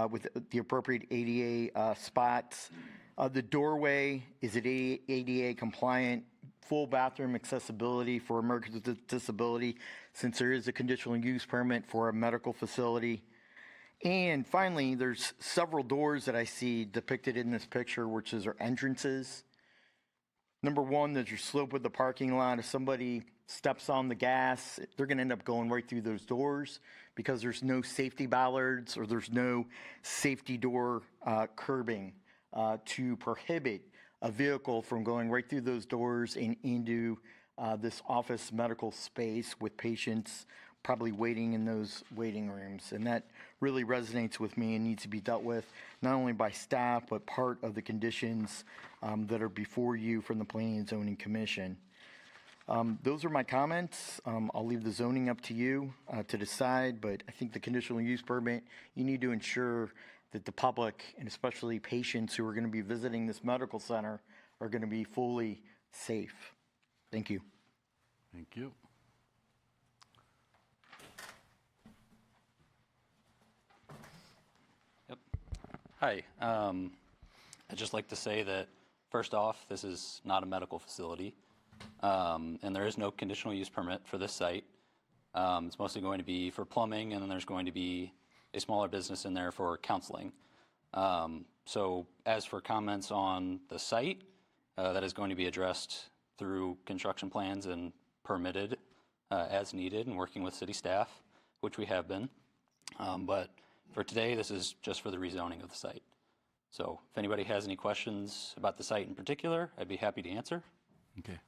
with the appropriate ADA spots. The doorway is at ADA compliant. Full bathroom accessibility for Americans with disability, since there is a conditional use permit for a medical facility. And finally, there's several doors that I see depicted in this picture, which is our entrances. Number one, there's your slope of the parking lot. If somebody steps on the gas, they're going to end up going right through those doors because there's no safety bollards or there's no safety door curbing to prohibit a vehicle from going right through those doors and into this office medical space with patients probably waiting in those waiting rooms. And that really resonates with me and needs to be dealt with not only by staff, but part of the conditions that are before you from the Planning and Zoning Commission. Those are my comments. I'll leave the zoning up to you to decide, but I think the conditional use permit, you need to ensure that the public, and especially patients who are going to be visiting this medical center, are going to be fully safe. Thank you. Thank you. Yep. Hi. I'd just like to say that, first off, this is not a medical facility, and there is no conditional use permit for this site. It's mostly going to be for plumbing, and then there's going to be a smaller business in there for counseling. So as for comments on the site, that is going to be addressed through construction plans and permitted as needed and working with city staff, which we have been. But for today, this is just for the rezoning of the site. So if anybody has any questions about the site in particular, I'd be happy to answer. Okay.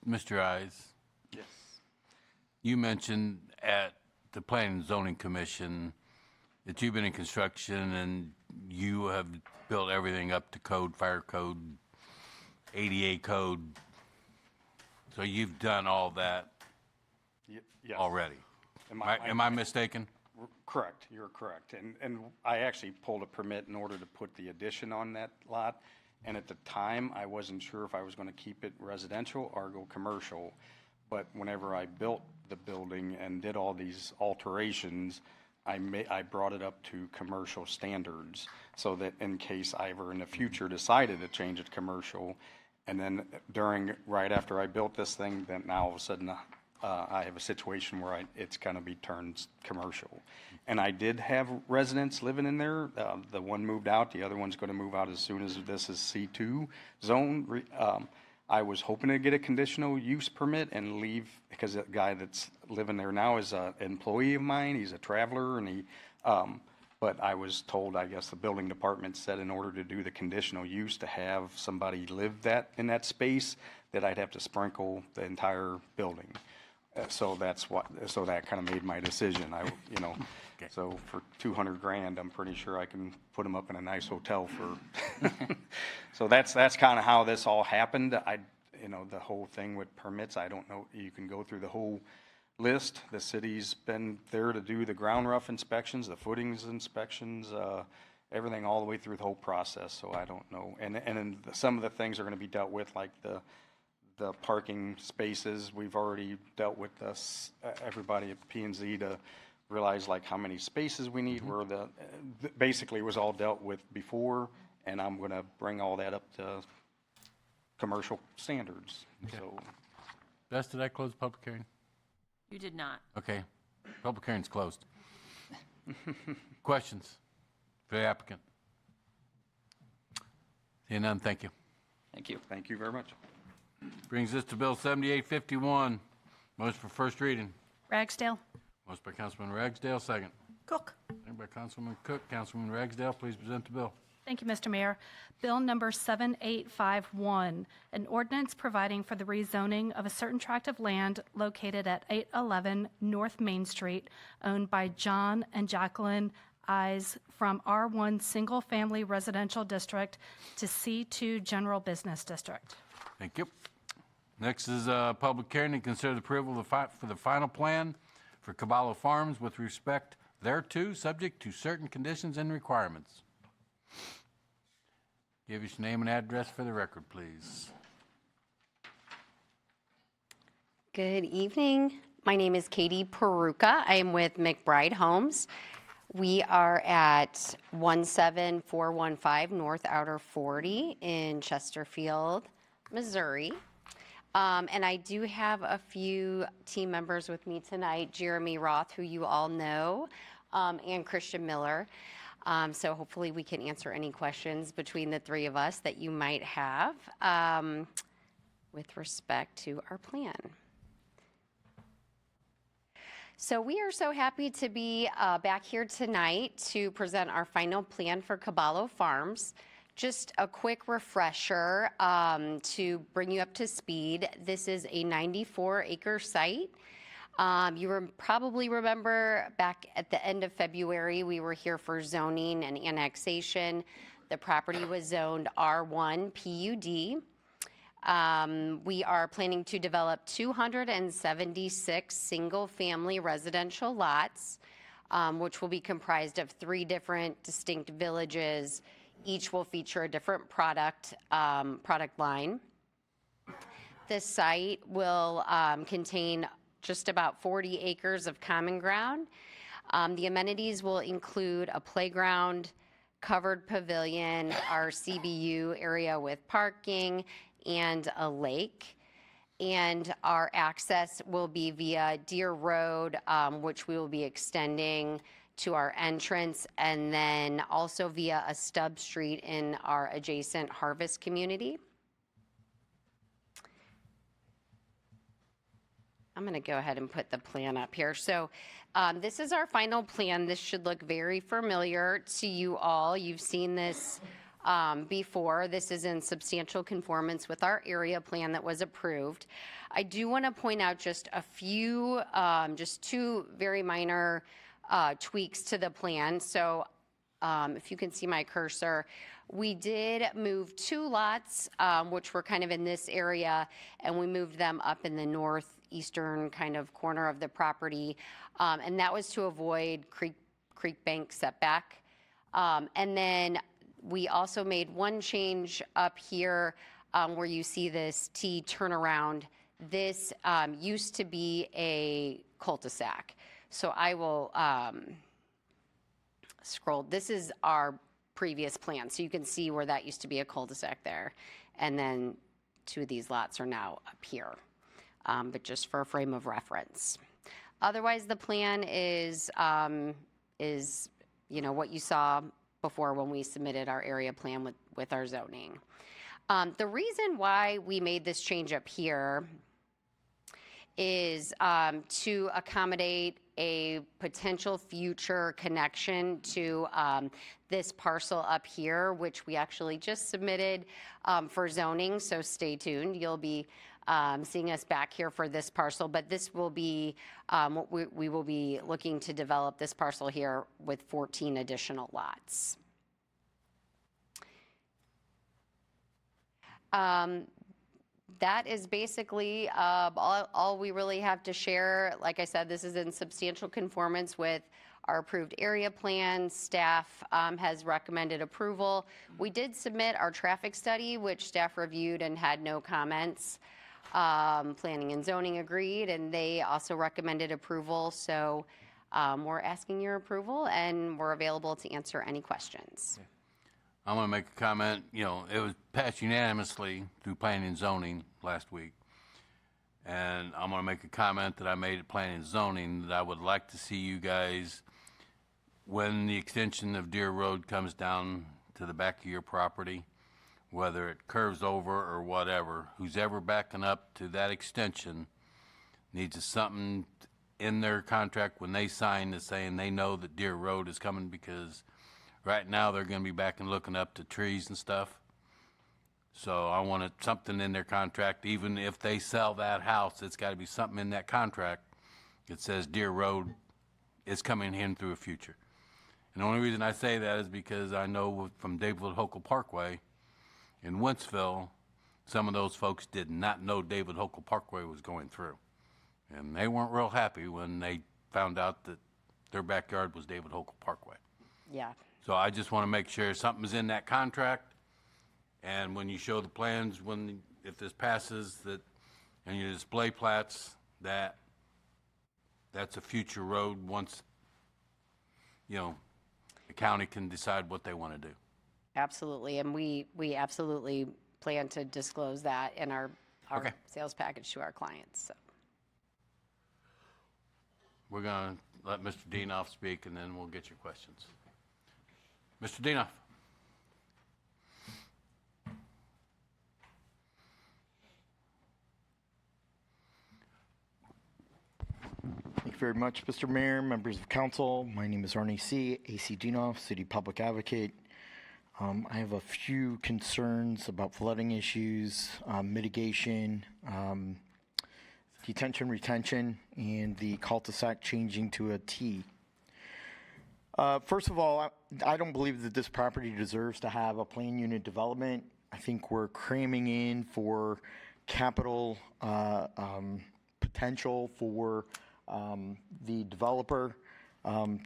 Mr. Eyes, Yes. you mentioned at the Planning and Zoning Commission that you've been in construction and you have built everything up to code, fire code, ADA code. So you've done all that Yes. already. Am I mistaken? Correct, you're correct. And I actually pulled a permit in order to put the addition on that lot. And at the time, I wasn't sure if I was going to keep it residential or go commercial. But whenever I built the building and did all these alterations, I brought it up to commercial standards so that in case I ever in the future decided to change it commercial, and then right after I built this thing, then now all of a sudden I have a situation where it's going to be turned commercial. And I did have residents living in there. The one moved out. The other one's going to move out as soon as this is C2 zone. I was hoping to get a conditional use permit and leave because the guy that's living there now is an employee of mine. He's a traveler, and but I was told, I guess the building department said in order to do the conditional use to have somebody live in that space, that I'd have to sprinkle the entire building. So that kind of made my decision. Okay. So for $200,000, I'm pretty sure I can put them up in a nice hotel for. So that's kind of how this all happened. The whole thing with permits, I don't know. You can go through the whole list. The city's been there to do the ground rough inspections, the footings inspections, everything all the way through the whole process. So I don't know. And then some of the things are going to be dealt with, like the parking spaces. We've already dealt with this, everybody at P&Z to realize like how many spaces we need, where basically was all dealt with before, and I'm going to bring all that up to commercial standards. Okay. So, Bess, did I close the public hearing? You did not. Okay. Public hearing's closed. Questions for the applicant? Seeing none, thank you. Thank you. Thank you very much. Brings us to Bill 7851. Motion for first reading. Ragsdale. Motion by Councilman Ragsdale, second. Cook. Second by Councilman Cook. Councilman Ragsdale, please present the bill. Thank you, Mr. Mayor. Bill number 7851, an ordinance providing for the rezoning of a certain tract of land located at 811 North Main Street, owned by John and Jacqueline Eyes, from R1 Single Family Residential District to C2 General Business District. Thank you. Next is a public hearing to consider the approval for the final plan for Caballo Farms with respect thereto, subject to certain conditions and requirements. Give us your name and address for the record, please. Good evening. My name is Katie Peruka. I am with McBride Homes. We are at 17415 North Outer 40 in Chesterfield, Missouri. And I do have a few team members with me tonight, Jeremy Roth, who you all know, and Christian Miller. So hopefully we can answer any questions between the three of us that you might have with respect to our plan. So we are so happy to be back here tonight to present our final plan for Caballo Farms. Just a quick refresher to bring you up to speed. This is a 94-acre site. You probably remember back at the end of February, we were here for zoning and annexation. The property was zoned R1 PUD. We are planning to develop 276 single-family residential lots, which will be comprised of 3 different distinct villages. Each will feature a different product line. This site will contain just about 40 acres of common ground. The amenities will include a playground, covered pavilion, our CBU area with parking, and a lake. And our access will be via Deer Road, which we will be extending to our entrance, and then also via a stub street in our adjacent Harvest community. I'm going to go ahead and put the plan up here. So this is our final plan. This should look very familiar to you all. You've seen this before. This is in substantial conformance with our area plan that was approved. I do want to point out just a few, just two very minor tweaks to the plan. So if you can see my cursor, we did move 2 lots, which were kind of in this area, and we moved them up in the northeastern kind of corner of the property. And that was to avoid creek bank setback. And then we also made one change up here where you see this T turnaround. This used to be a cul-de-sac. So I will scroll. This is our previous plan. So you can see where that used to be a cul-de-sac there. And then 2 of these lots are now up here, but just for a frame of reference. Otherwise, the plan is you know, what you saw before when we submitted our area plan with our zoning. The reason why we made this change up here is to accommodate a potential future connection to this parcel up here, which we actually just submitted for zoning, so stay tuned. You'll be seeing us back here for this parcel, but this will be, we will be looking to develop this parcel here with 14 additional lots. That is basically all we really have to share. Like I said, this is in substantial conformance with our approved area plan. Staff has recommended approval. We did submit our traffic study, which staff reviewed and had no comments. Planning and zoning agreed, and they also recommended approval. So we're asking your approval, and we're available to answer any questions. I want to make a comment. You know, it was passed unanimously through planning and zoning last week. And I'm going to make a comment that I made at planning and zoning that I would like to see you guys, when the extension of Deer Road comes down to the back of your property, whether it curves over or whatever, who's ever backing up to that extension needs something in their contract when they sign to saying they know that Deer Road is coming, because right now they're going to be back and looking up to trees and stuff. So I wanted something in their contract. Even if they sell that house, it's got to be something in that contract that says Deer Road is coming in through a future. And the only reason I say that is because I know from David Hokel Parkway in Wentzville, some of those folks did not know David Hokel Parkway was going through. And they weren't real happy when they found out that their backyard was David Hokel Parkway. Yeah. So I just want to make sure something's in that contract, and when you show the plans, if this passes, that, and you display plats, that's a future road once, you know, the county can decide what they want to do. Absolutely, and we absolutely plan to disclose that in our sales package to our clients. So. We're going to let Mr. Dienoff speak, and then we'll get your questions. Mr. Dienoff. Thank you very much, Mr. Mayor, members of council. My name is Arnie C., A.C. Dienoff, City Public Advocate. I have a few concerns about flooding issues, mitigation, detention, retention, and the cul-de-sac changing to a T. First of all, I don't believe that this property deserves to have a plan unit development. I think we're cramming in for capital potential for the developer to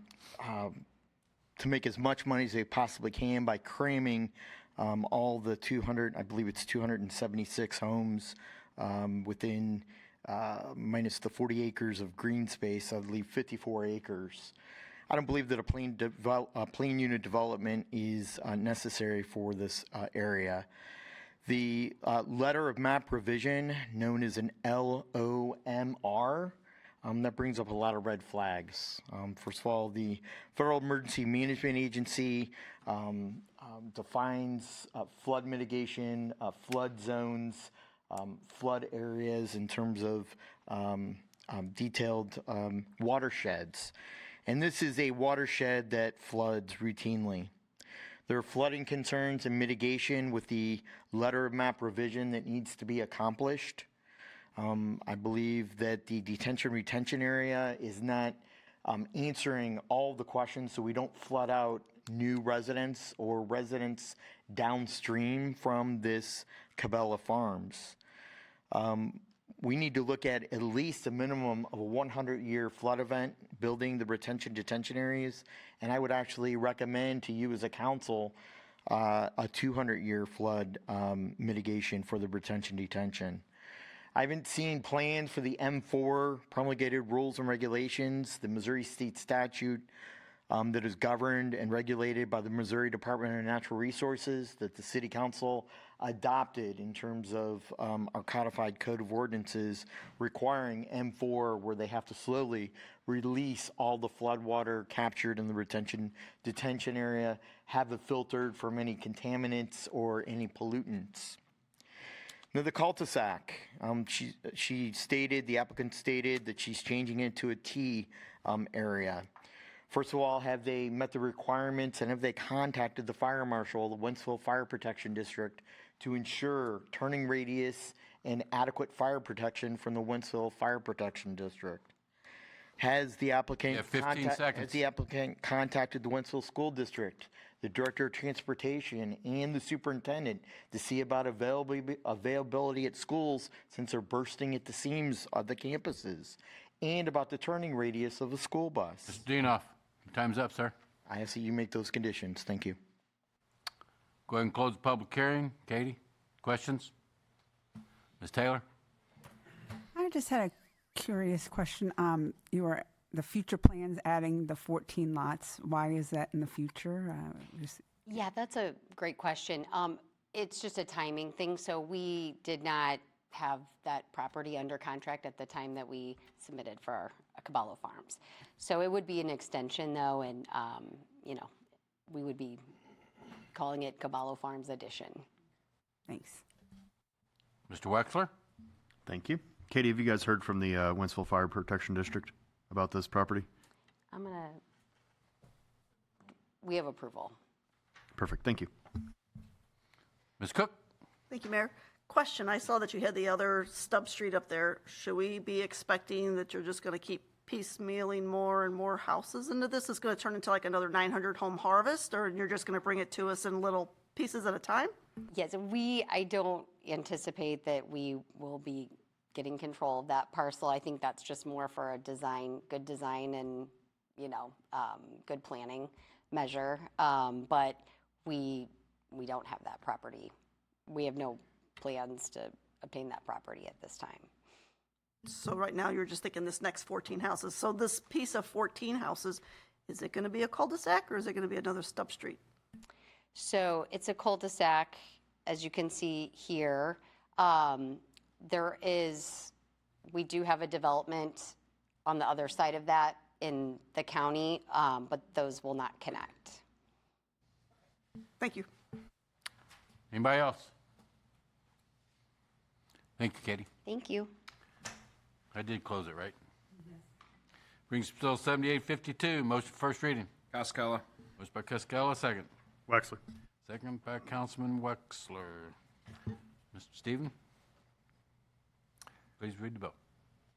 make as much money as they possibly can by cramming all the 276 homes within minus the 40 acres of green space. I believe 54 acres. I don't believe that a plan unit development is necessary for this area. The letter of map revision, known as an LOMR, that brings up a lot of red flags. First of all, the Federal Emergency Management Agency defines flood mitigation, flood zones, flood areas in terms of detailed watersheds. And this is a watershed that floods routinely. There are flooding concerns and mitigation with the letter of map revision that needs to be accomplished. I believe that the detention retention area is not answering all the questions, so we don't flood out new residents or residents downstream from this Cabela Farms. We need to look at least a minimum of a 100-year flood event building the retention detention areas, and I would actually recommend to you as a council a 200-year flood mitigation for the retention detention. I haven't seen plans for the M4 promulgated rules and regulations, the Missouri state statute that is governed and regulated by the Missouri Department of Natural Resources that the City Council adopted in terms of our codified code of ordinances requiring M4, where they have to slowly release all the flood water captured in the retention detention area, have it filtered from any contaminants or any pollutants. Now, the cul-de-sac, she stated, the applicant stated that she's changing it to a T area. First of all, have they met the requirements and have they contacted the fire marshal, the Wentzville Fire Protection District, to ensure turning radius and adequate fire protection from the Wentzville Fire Protection District? Has the applicant, 15 seconds. Has the applicant contacted the Wentzville School District, the Director of Transportation, and the Superintendent to see about availability at schools since they're bursting at the seams of the campuses, and about the turning radius of a school bus? Mr. Dienoff, your time's up, sir. I ask that you make those conditions. Thank you. Go ahead and close the public hearing. Katie, questions? Ms. Taylor? I just had a curious question. The future plans adding the 14 lots. Why is that in the future? Yeah, that's a great question. It's just a timing thing. So we did not have that property under contract at the time that we submitted for our Caballo Farms. So it would be an extension, though, and we would be calling it Caballo Farms Edition. Thanks. Mr. Wexler? Thank you. Katie, have you guys heard from the Wentzville Fire Protection District about this property? We have approval. Perfect. Thank you. Ms. Cook? Thank you, Mayor. Question, I saw that you had the other stub street up there. Should we be expecting that you're just going to keep piecemealing more and more houses into this? It's going to turn into like another 900 home harvest, or you're just going to bring it to us in little pieces at a time? Yes, I don't anticipate that we will be getting control of that parcel. I think that's just more for a good design and, good planning measure. But we don't have that property. We have no plans to obtain that property at this time. So right now you're just thinking this next 14 houses. So this piece of 14 houses, is it going to be a cul-de-sac or is it going to be another stub street? So it's a cul-de-sac, as you can see here. We do have a development on the other side of that in the county, but those will not connect. Thank you. Anybody else? Thank you, Katie. Thank you. I did close it, right? Brings bill 7852, motion for first reading. Cascella. Motion by Cascella, second. Wexler. Second by Councilman Wexler. Mr. Stephen? Please read the bill.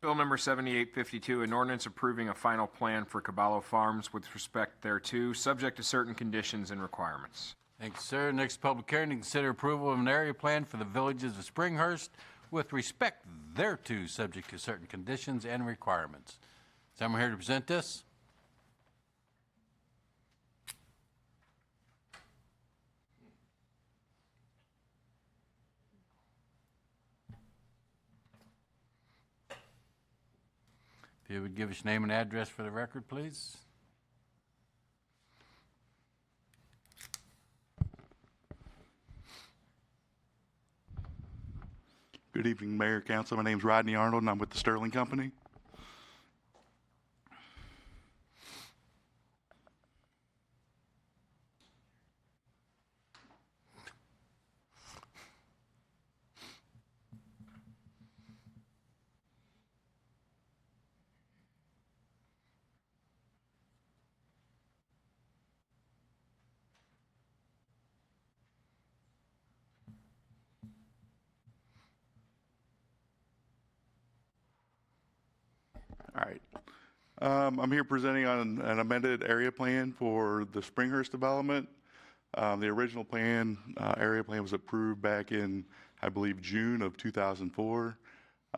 Bill number 7852, an ordinance approving a final plan for Caballo Farms with respect thereto, subject to certain conditions and requirements. Thank you, sir. Next public hearing to consider approval of an area plan for the villages of Springhurst with respect thereto, subject to certain conditions and requirements. Is someone here to present this? If you would give us name and address for the record, please. Good evening, Mayor, Council. My name's Rodney Arnold, and I'm with the Sterling Company. All right. I'm here presenting on an amended area plan for the Springhurst development. The original plan, area plan was approved back in, I believe, June of 2004.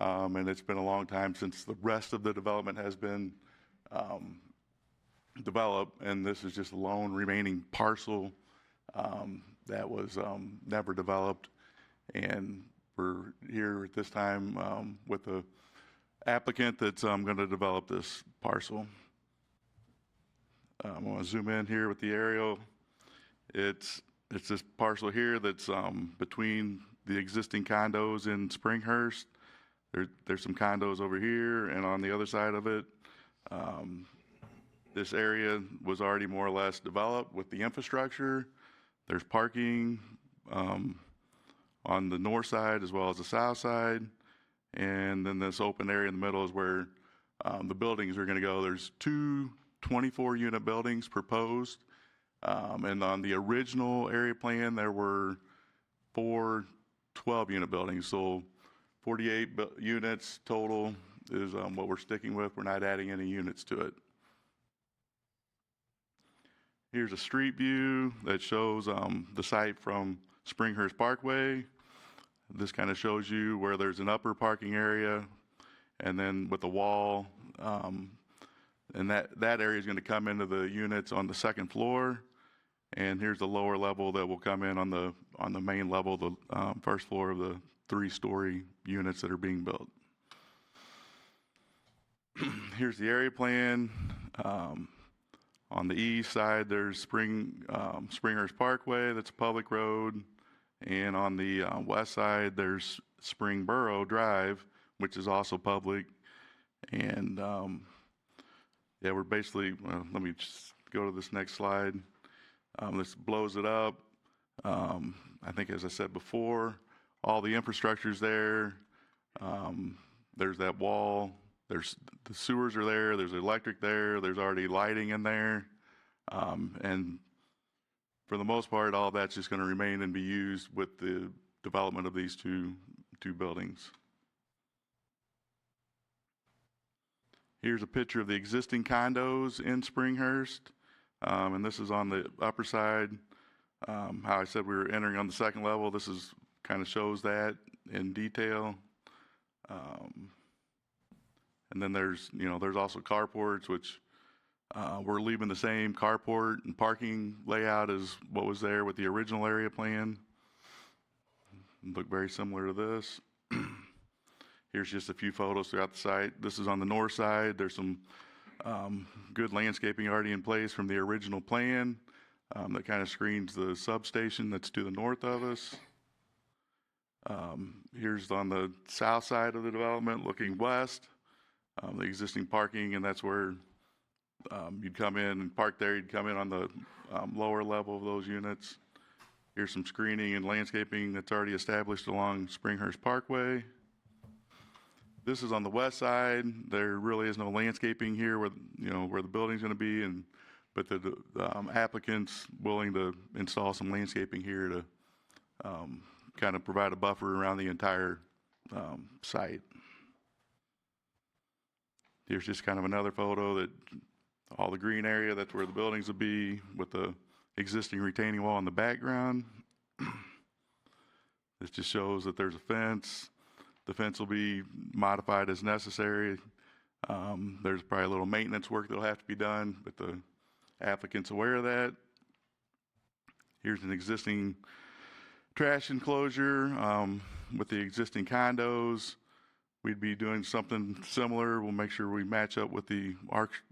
And it's been a long time since the rest of the development has been developed. And this is just a lone remaining parcel that was never developed. And we're here at this time with the applicant that's going to develop this parcel. I'm going to zoom in here with the aerial. It's this parcel here that's between the existing condos in Springhurst. There's some condos over here, and on the other side of it, this area was already more or less developed with the infrastructure. There's parking on the north side as well as the south side. And then this open area in the middle is where the buildings are going to go. There's two 24-unit buildings proposed. And on the original area plan, there were 4 12-unit buildings. So 48 units total is what we're sticking with. We're not adding any units to it. Here's a street view that shows the site from Springhurst Parkway. This kind of shows you where there's an upper parking area and then with a wall. And that area is going to come into the units on the second floor. And here's the lower level that will come in on the main level, the first floor of the 3-story units that are being built. Here's the area plan. On the east side, there's Springhurst Parkway, that's a public road. And on the west side, there's Springboro Drive, which is also public. And yeah, we're basically, let me just go to this next slide. This blows it up. I think, as I said before, all the infrastructure's there. There's that wall. There's the sewers are there. There's electric there. There's already lighting in there. And for the most part, all that's just going to remain and be used with the development of these two buildings. Here's a picture of the existing condos in Springhurst. And this is on the upper side. How I said we were entering on the second level, this is kind of shows that in detail. And then there's also carports, which we're leaving the same carport and parking layout as what was there with the original area plan. Look very similar to this. Here's just a few photos throughout the site. This is on the north side. There's some good landscaping already in place from the original plan that kind of screens the substation that's to the north of us. Here's on the south side of the development looking west, the existing parking, and that's where you'd come in and park there. You'd come in on the lower level of those units. Here's some screening and landscaping that's already established along Springhurst Parkway. This is on the west side. There really is no landscaping here where the building's going to be, but the applicant's willing to install some landscaping here to kind of provide a buffer around the entire site. Here's just kind of another photo that all the green area, that's where the buildings will be with the existing retaining wall in the background. This just shows that there's a fence. The fence will be modified as necessary. There's probably a little maintenance work that'll have to be done, but the applicant's aware of that. Here's an existing trash enclosure with the existing condos. We'd be doing something similar. We'll make sure we match up with the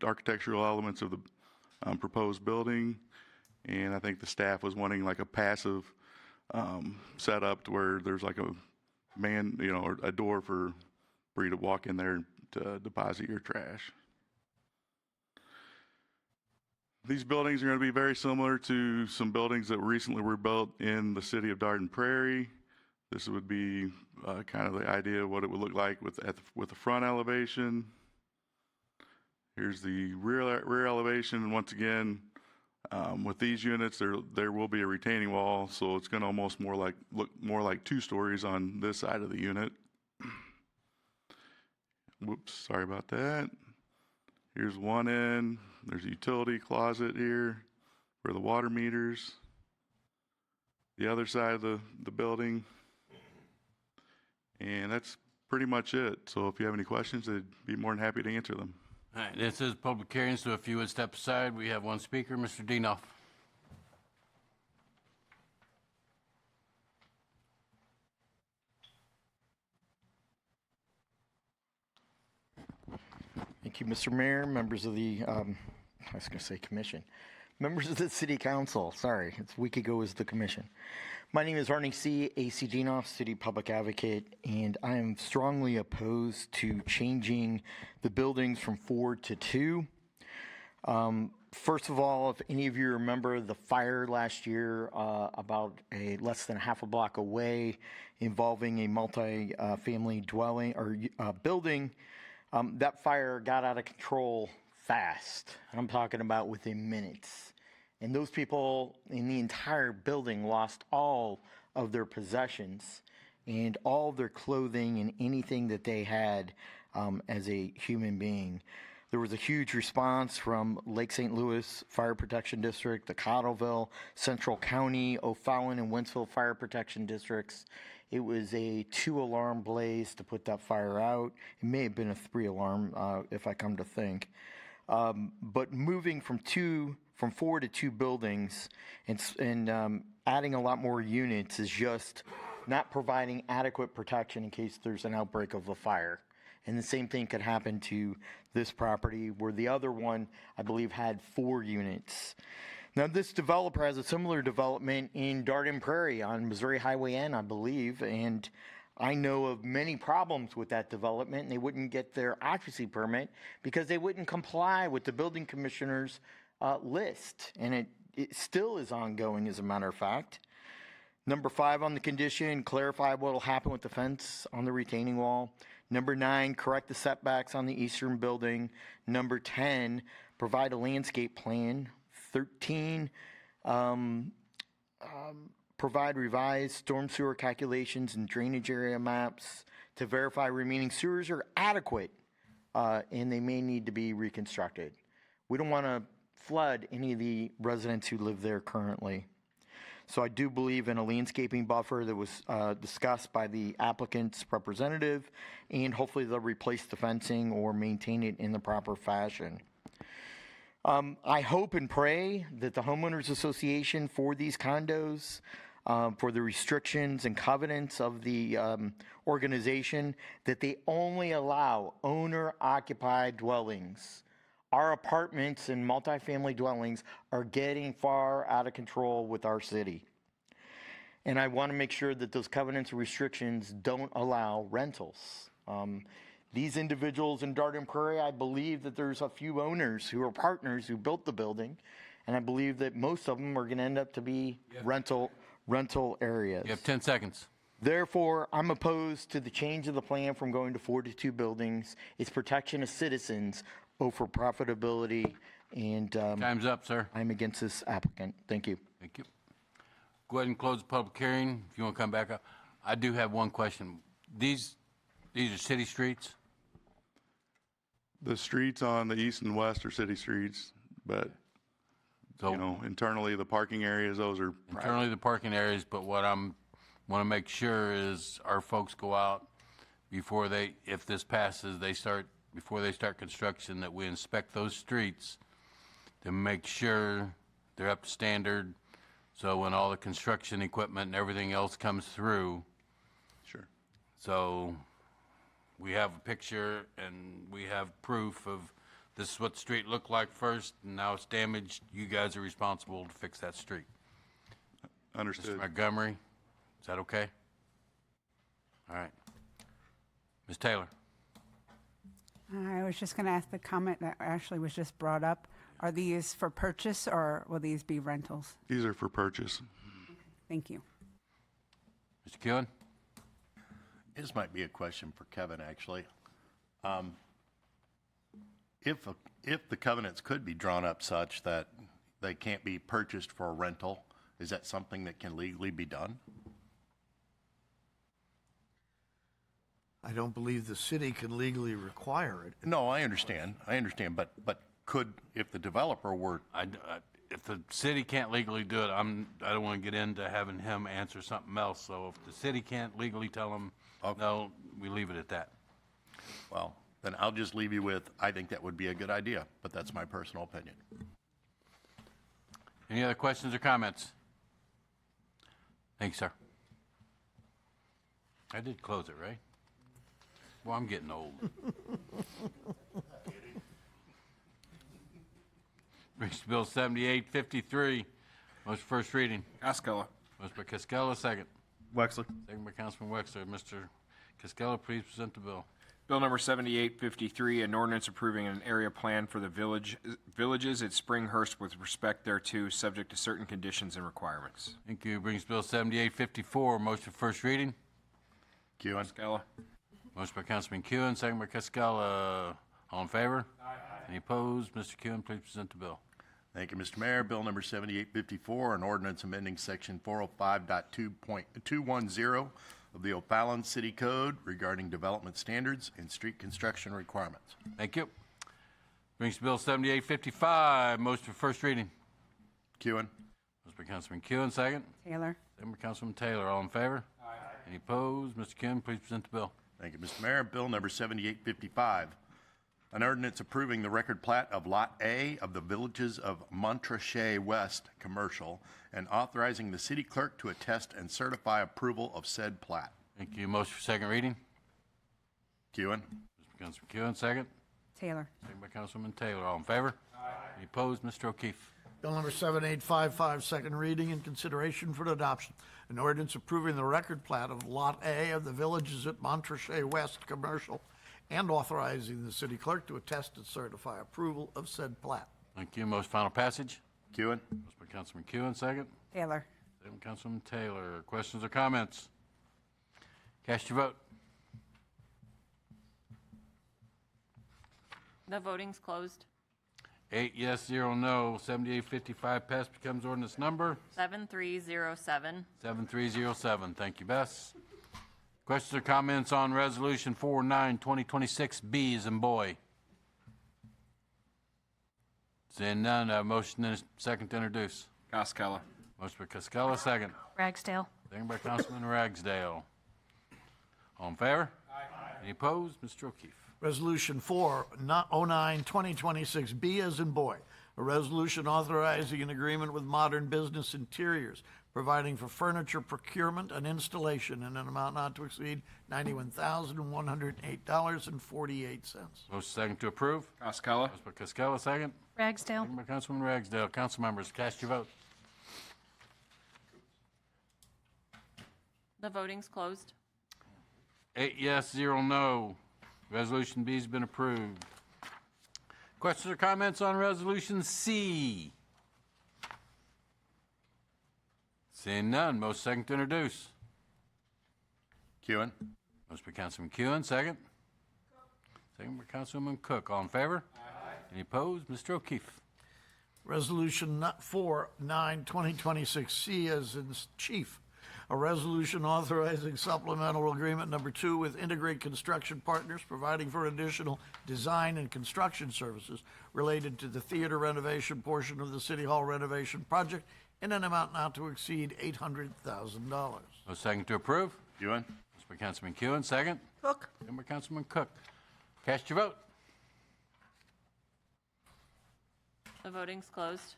architectural elements of the proposed building. And I think the staff was wanting like a passive setup to where there's like a or a door for you to walk in there to deposit your trash. These buildings are going to be very similar to some buildings that recently were built in the city of Dardenne Prairie. This would be kind of the idea of what it would look like with the front elevation. Here's the rear elevation, and once again, with these units, there will be a retaining wall, so it's going to almost look more like 2 stories on this side of the unit. Whoops, sorry about that. Here's one end. There's a utility closet here for the water meters. The other side of the building. And that's pretty much it. So if you have any questions, I'd be more than happy to answer them. All right, this is public hearing, so if you would step aside, we have one speaker, Mr. Dienoff. Thank you, Mr. Mayor, members of the, I was going to say commission, members of the city council. Sorry, it's a week ago was the commission. My name is Arnie C., A.C. Dienoff, city public advocate, and I am strongly opposed to changing the buildings from 4 to 2. First of all, if any of you remember the fire last year about less than half a block away involving a multi-family dwelling or building, that fire got out of control fast. I'm talking about within minutes. And those people in the entire building lost all of their possessions and all of their clothing and anything that they had as a human being. There was a huge response from Lake St. Louis Fire Protection District, the Cottleville, Central County, O'Fallon, and Wentzville Fire Protection Districts. It was a 2-alarm blaze to put that fire out. It may have been a 3-alarm, if I come to think. But moving from 4 to 2 buildings and adding a lot more units is just not providing adequate protection in case there's an outbreak of a fire. And the same thing could happen to this property, where the other one, I believe, had 4 units. Now, this developer has a similar development in Dardenne Prairie on Missouri Highway N, I believe, and I know of many problems with that development, and they wouldn't get their occupancy permit because they wouldn't comply with the building commissioner's list, and it still is ongoing, as a matter of fact. Number 5 on the condition, clarify what will happen with the fence on the retaining wall. Number 9, correct the setbacks on the eastern building. Number 10, provide a landscape plan. 13, provide revised storm sewer calculations and drainage area maps to verify remaining sewers are adequate and they may need to be reconstructed. We don't want to flood any of the residents who live there currently. So I do believe in a landscaping buffer that was discussed by the applicant's representative, and hopefully they'll replace the fencing or maintain it in the proper fashion. I hope and pray that the homeowners association for these condos, for the restrictions and covenants of the organization, that they only allow owner-occupied dwellings. Our apartments and multifamily dwellings are getting far out of control with our city. And I want to make sure that those covenants and restrictions don't allow rentals. These individuals in Dardenne Prairie, I believe that there's a few owners who are partners who built the building, and I believe that most of them are going to end up to be rental areas. You have 10 seconds. Therefore, I'm opposed to the change of the plan from going to 4 to 2 buildings. It's protection of citizens over profitability, and Time's up, sir. I'm against this applicant. Thank you. Thank you. Go ahead and close the public hearing. If you want to come back up, I do have one question. These are city streets? The streets on the east and west are city streets, but internally the parking areas, those are Internally the parking areas, but what I'm want to make sure is our folks go out before if this passes, before they start construction, that we inspect those streets to make sure they're up to standard. So when all the construction equipment and everything else comes through. Sure. So we have a picture and we have proof of this is what the street looked like first, and now it's damaged. You guys are responsible to fix that street. Understood. Mr. Montgomery, is that okay? All right. Ms. Taylor? I was just going to ask the comment that actually was just brought up. Are these for purchase or will these be rentals? These are for purchase. Thank you. Mr. Kewen? This might be a question for Kevin, actually. If the covenants could be drawn up such that they can't be purchased for a rental, is that something that can legally be done? I don't believe the city can legally require it. No, I understand, but could, if the developer were, If the city can't legally do it, I don't want to get into having him answer something else. So if the city can't legally tell him, no, we leave it at that. well, then I'll just leave you with, I think that would be a good idea, but that's my personal opinion. Any other questions or comments? Thank you, sir. I did close it, right? Well, I'm getting old. Brings Bill 7853. Motion first reading. Cascola. Motion by Cascola, second. Wexler. Second by Councilman Wexler. Mr. Cascola, please present the bill. Bill number 7853, an ordinance approving an area plan for the villages at Springhurst with respect thereto, subject to certain conditions and requirements. Thank you. Brings Bill 7854. Motion first reading. Kewen. Cascola. Motion by Councilman Kewen, second by Cascola. All in favor? Aye. Any opposed? Mr. Kewen, please present the bill. Thank you, Mr. Mayor. Bill number 7854, an ordinance amending section 405.210 of the O'Fallon City Code regarding development standards and street construction requirements. Thank you. Brings Bill 7855. Motion for first reading. Kewen. Motion by Councilman Kewen, second. Taylor. Second by Councilman Taylor. All in favor? Aye. Any opposed? Mr. Kewen, please present the bill. Thank you, Mr. Mayor. Bill number 7855, an ordinance approving the record plat of Lot A of the Villages of Montrachet West Commercial and authorizing the city clerk to attest and certify approval of said plat. Thank you. Motion for second reading. Kewen. Mr. Councilman Kewen, second. Taylor. Second by Councilman Taylor. All in favor? Aye. Any opposed? Mr. O'Keefe. Bill number 7855, second reading and consideration for adoption. An ordinance approving the record plat of Lot A of the Villages at Montrachet West Commercial and authorizing the city clerk to attest and certify approval of said plat. Thank you. Motion final passage. Kewen. Motion by Councilman Kewen, second. Taylor. Second by Councilman Taylor. Questions or comments? Cast your vote. The voting's closed. 8 yes, 0 no. 7855 passed, becomes ordinance number 7307. 7307. Thank you, Bess. Questions or comments on Resolution 49-2026 as in boy? Seeing none, I have a motion and a second to introduce. Cascola. Motion by Cascola, second. Ragsdale. Second by Councilman Ragsdale. All in favor? Aye. Any opposed? Mr. O'Keefe. Resolution 409-2026B as in boy, a resolution authorizing an agreement with Modern Business Interiors, providing for furniture procurement and installation in an amount not to exceed $91,108.48. Motion second to approve. Cascola. Motion by Cascola, second. Ragsdale. Second by Councilman Ragsdale. Council members, cast your vote. The voting's closed. 8 yes, 0 no. Resolution B has been approved. Questions or comments on Resolution C? Seeing none, most second to introduce. Kewen. Motion by Councilman Kewen, second. Second by Councilwoman Cook. All in favor? Aye. Any opposed? Mr. O'Keefe. Resolution 409-2026C as in chief, a resolution authorizing supplemental agreement number 2 with Integrate Construction Partners, providing for additional design and construction services related to the theater renovation portion of the City Hall renovation project in an amount not to exceed $800,000. No second to approve. Kewen. Motion by Councilman Kewen, second. Cook. Second by Councilman Cook. Cast your vote. The voting's closed.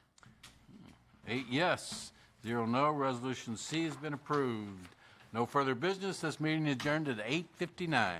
8 yes, 0 no. Resolution C has been approved. No further business. This meeting adjourned at 8:59.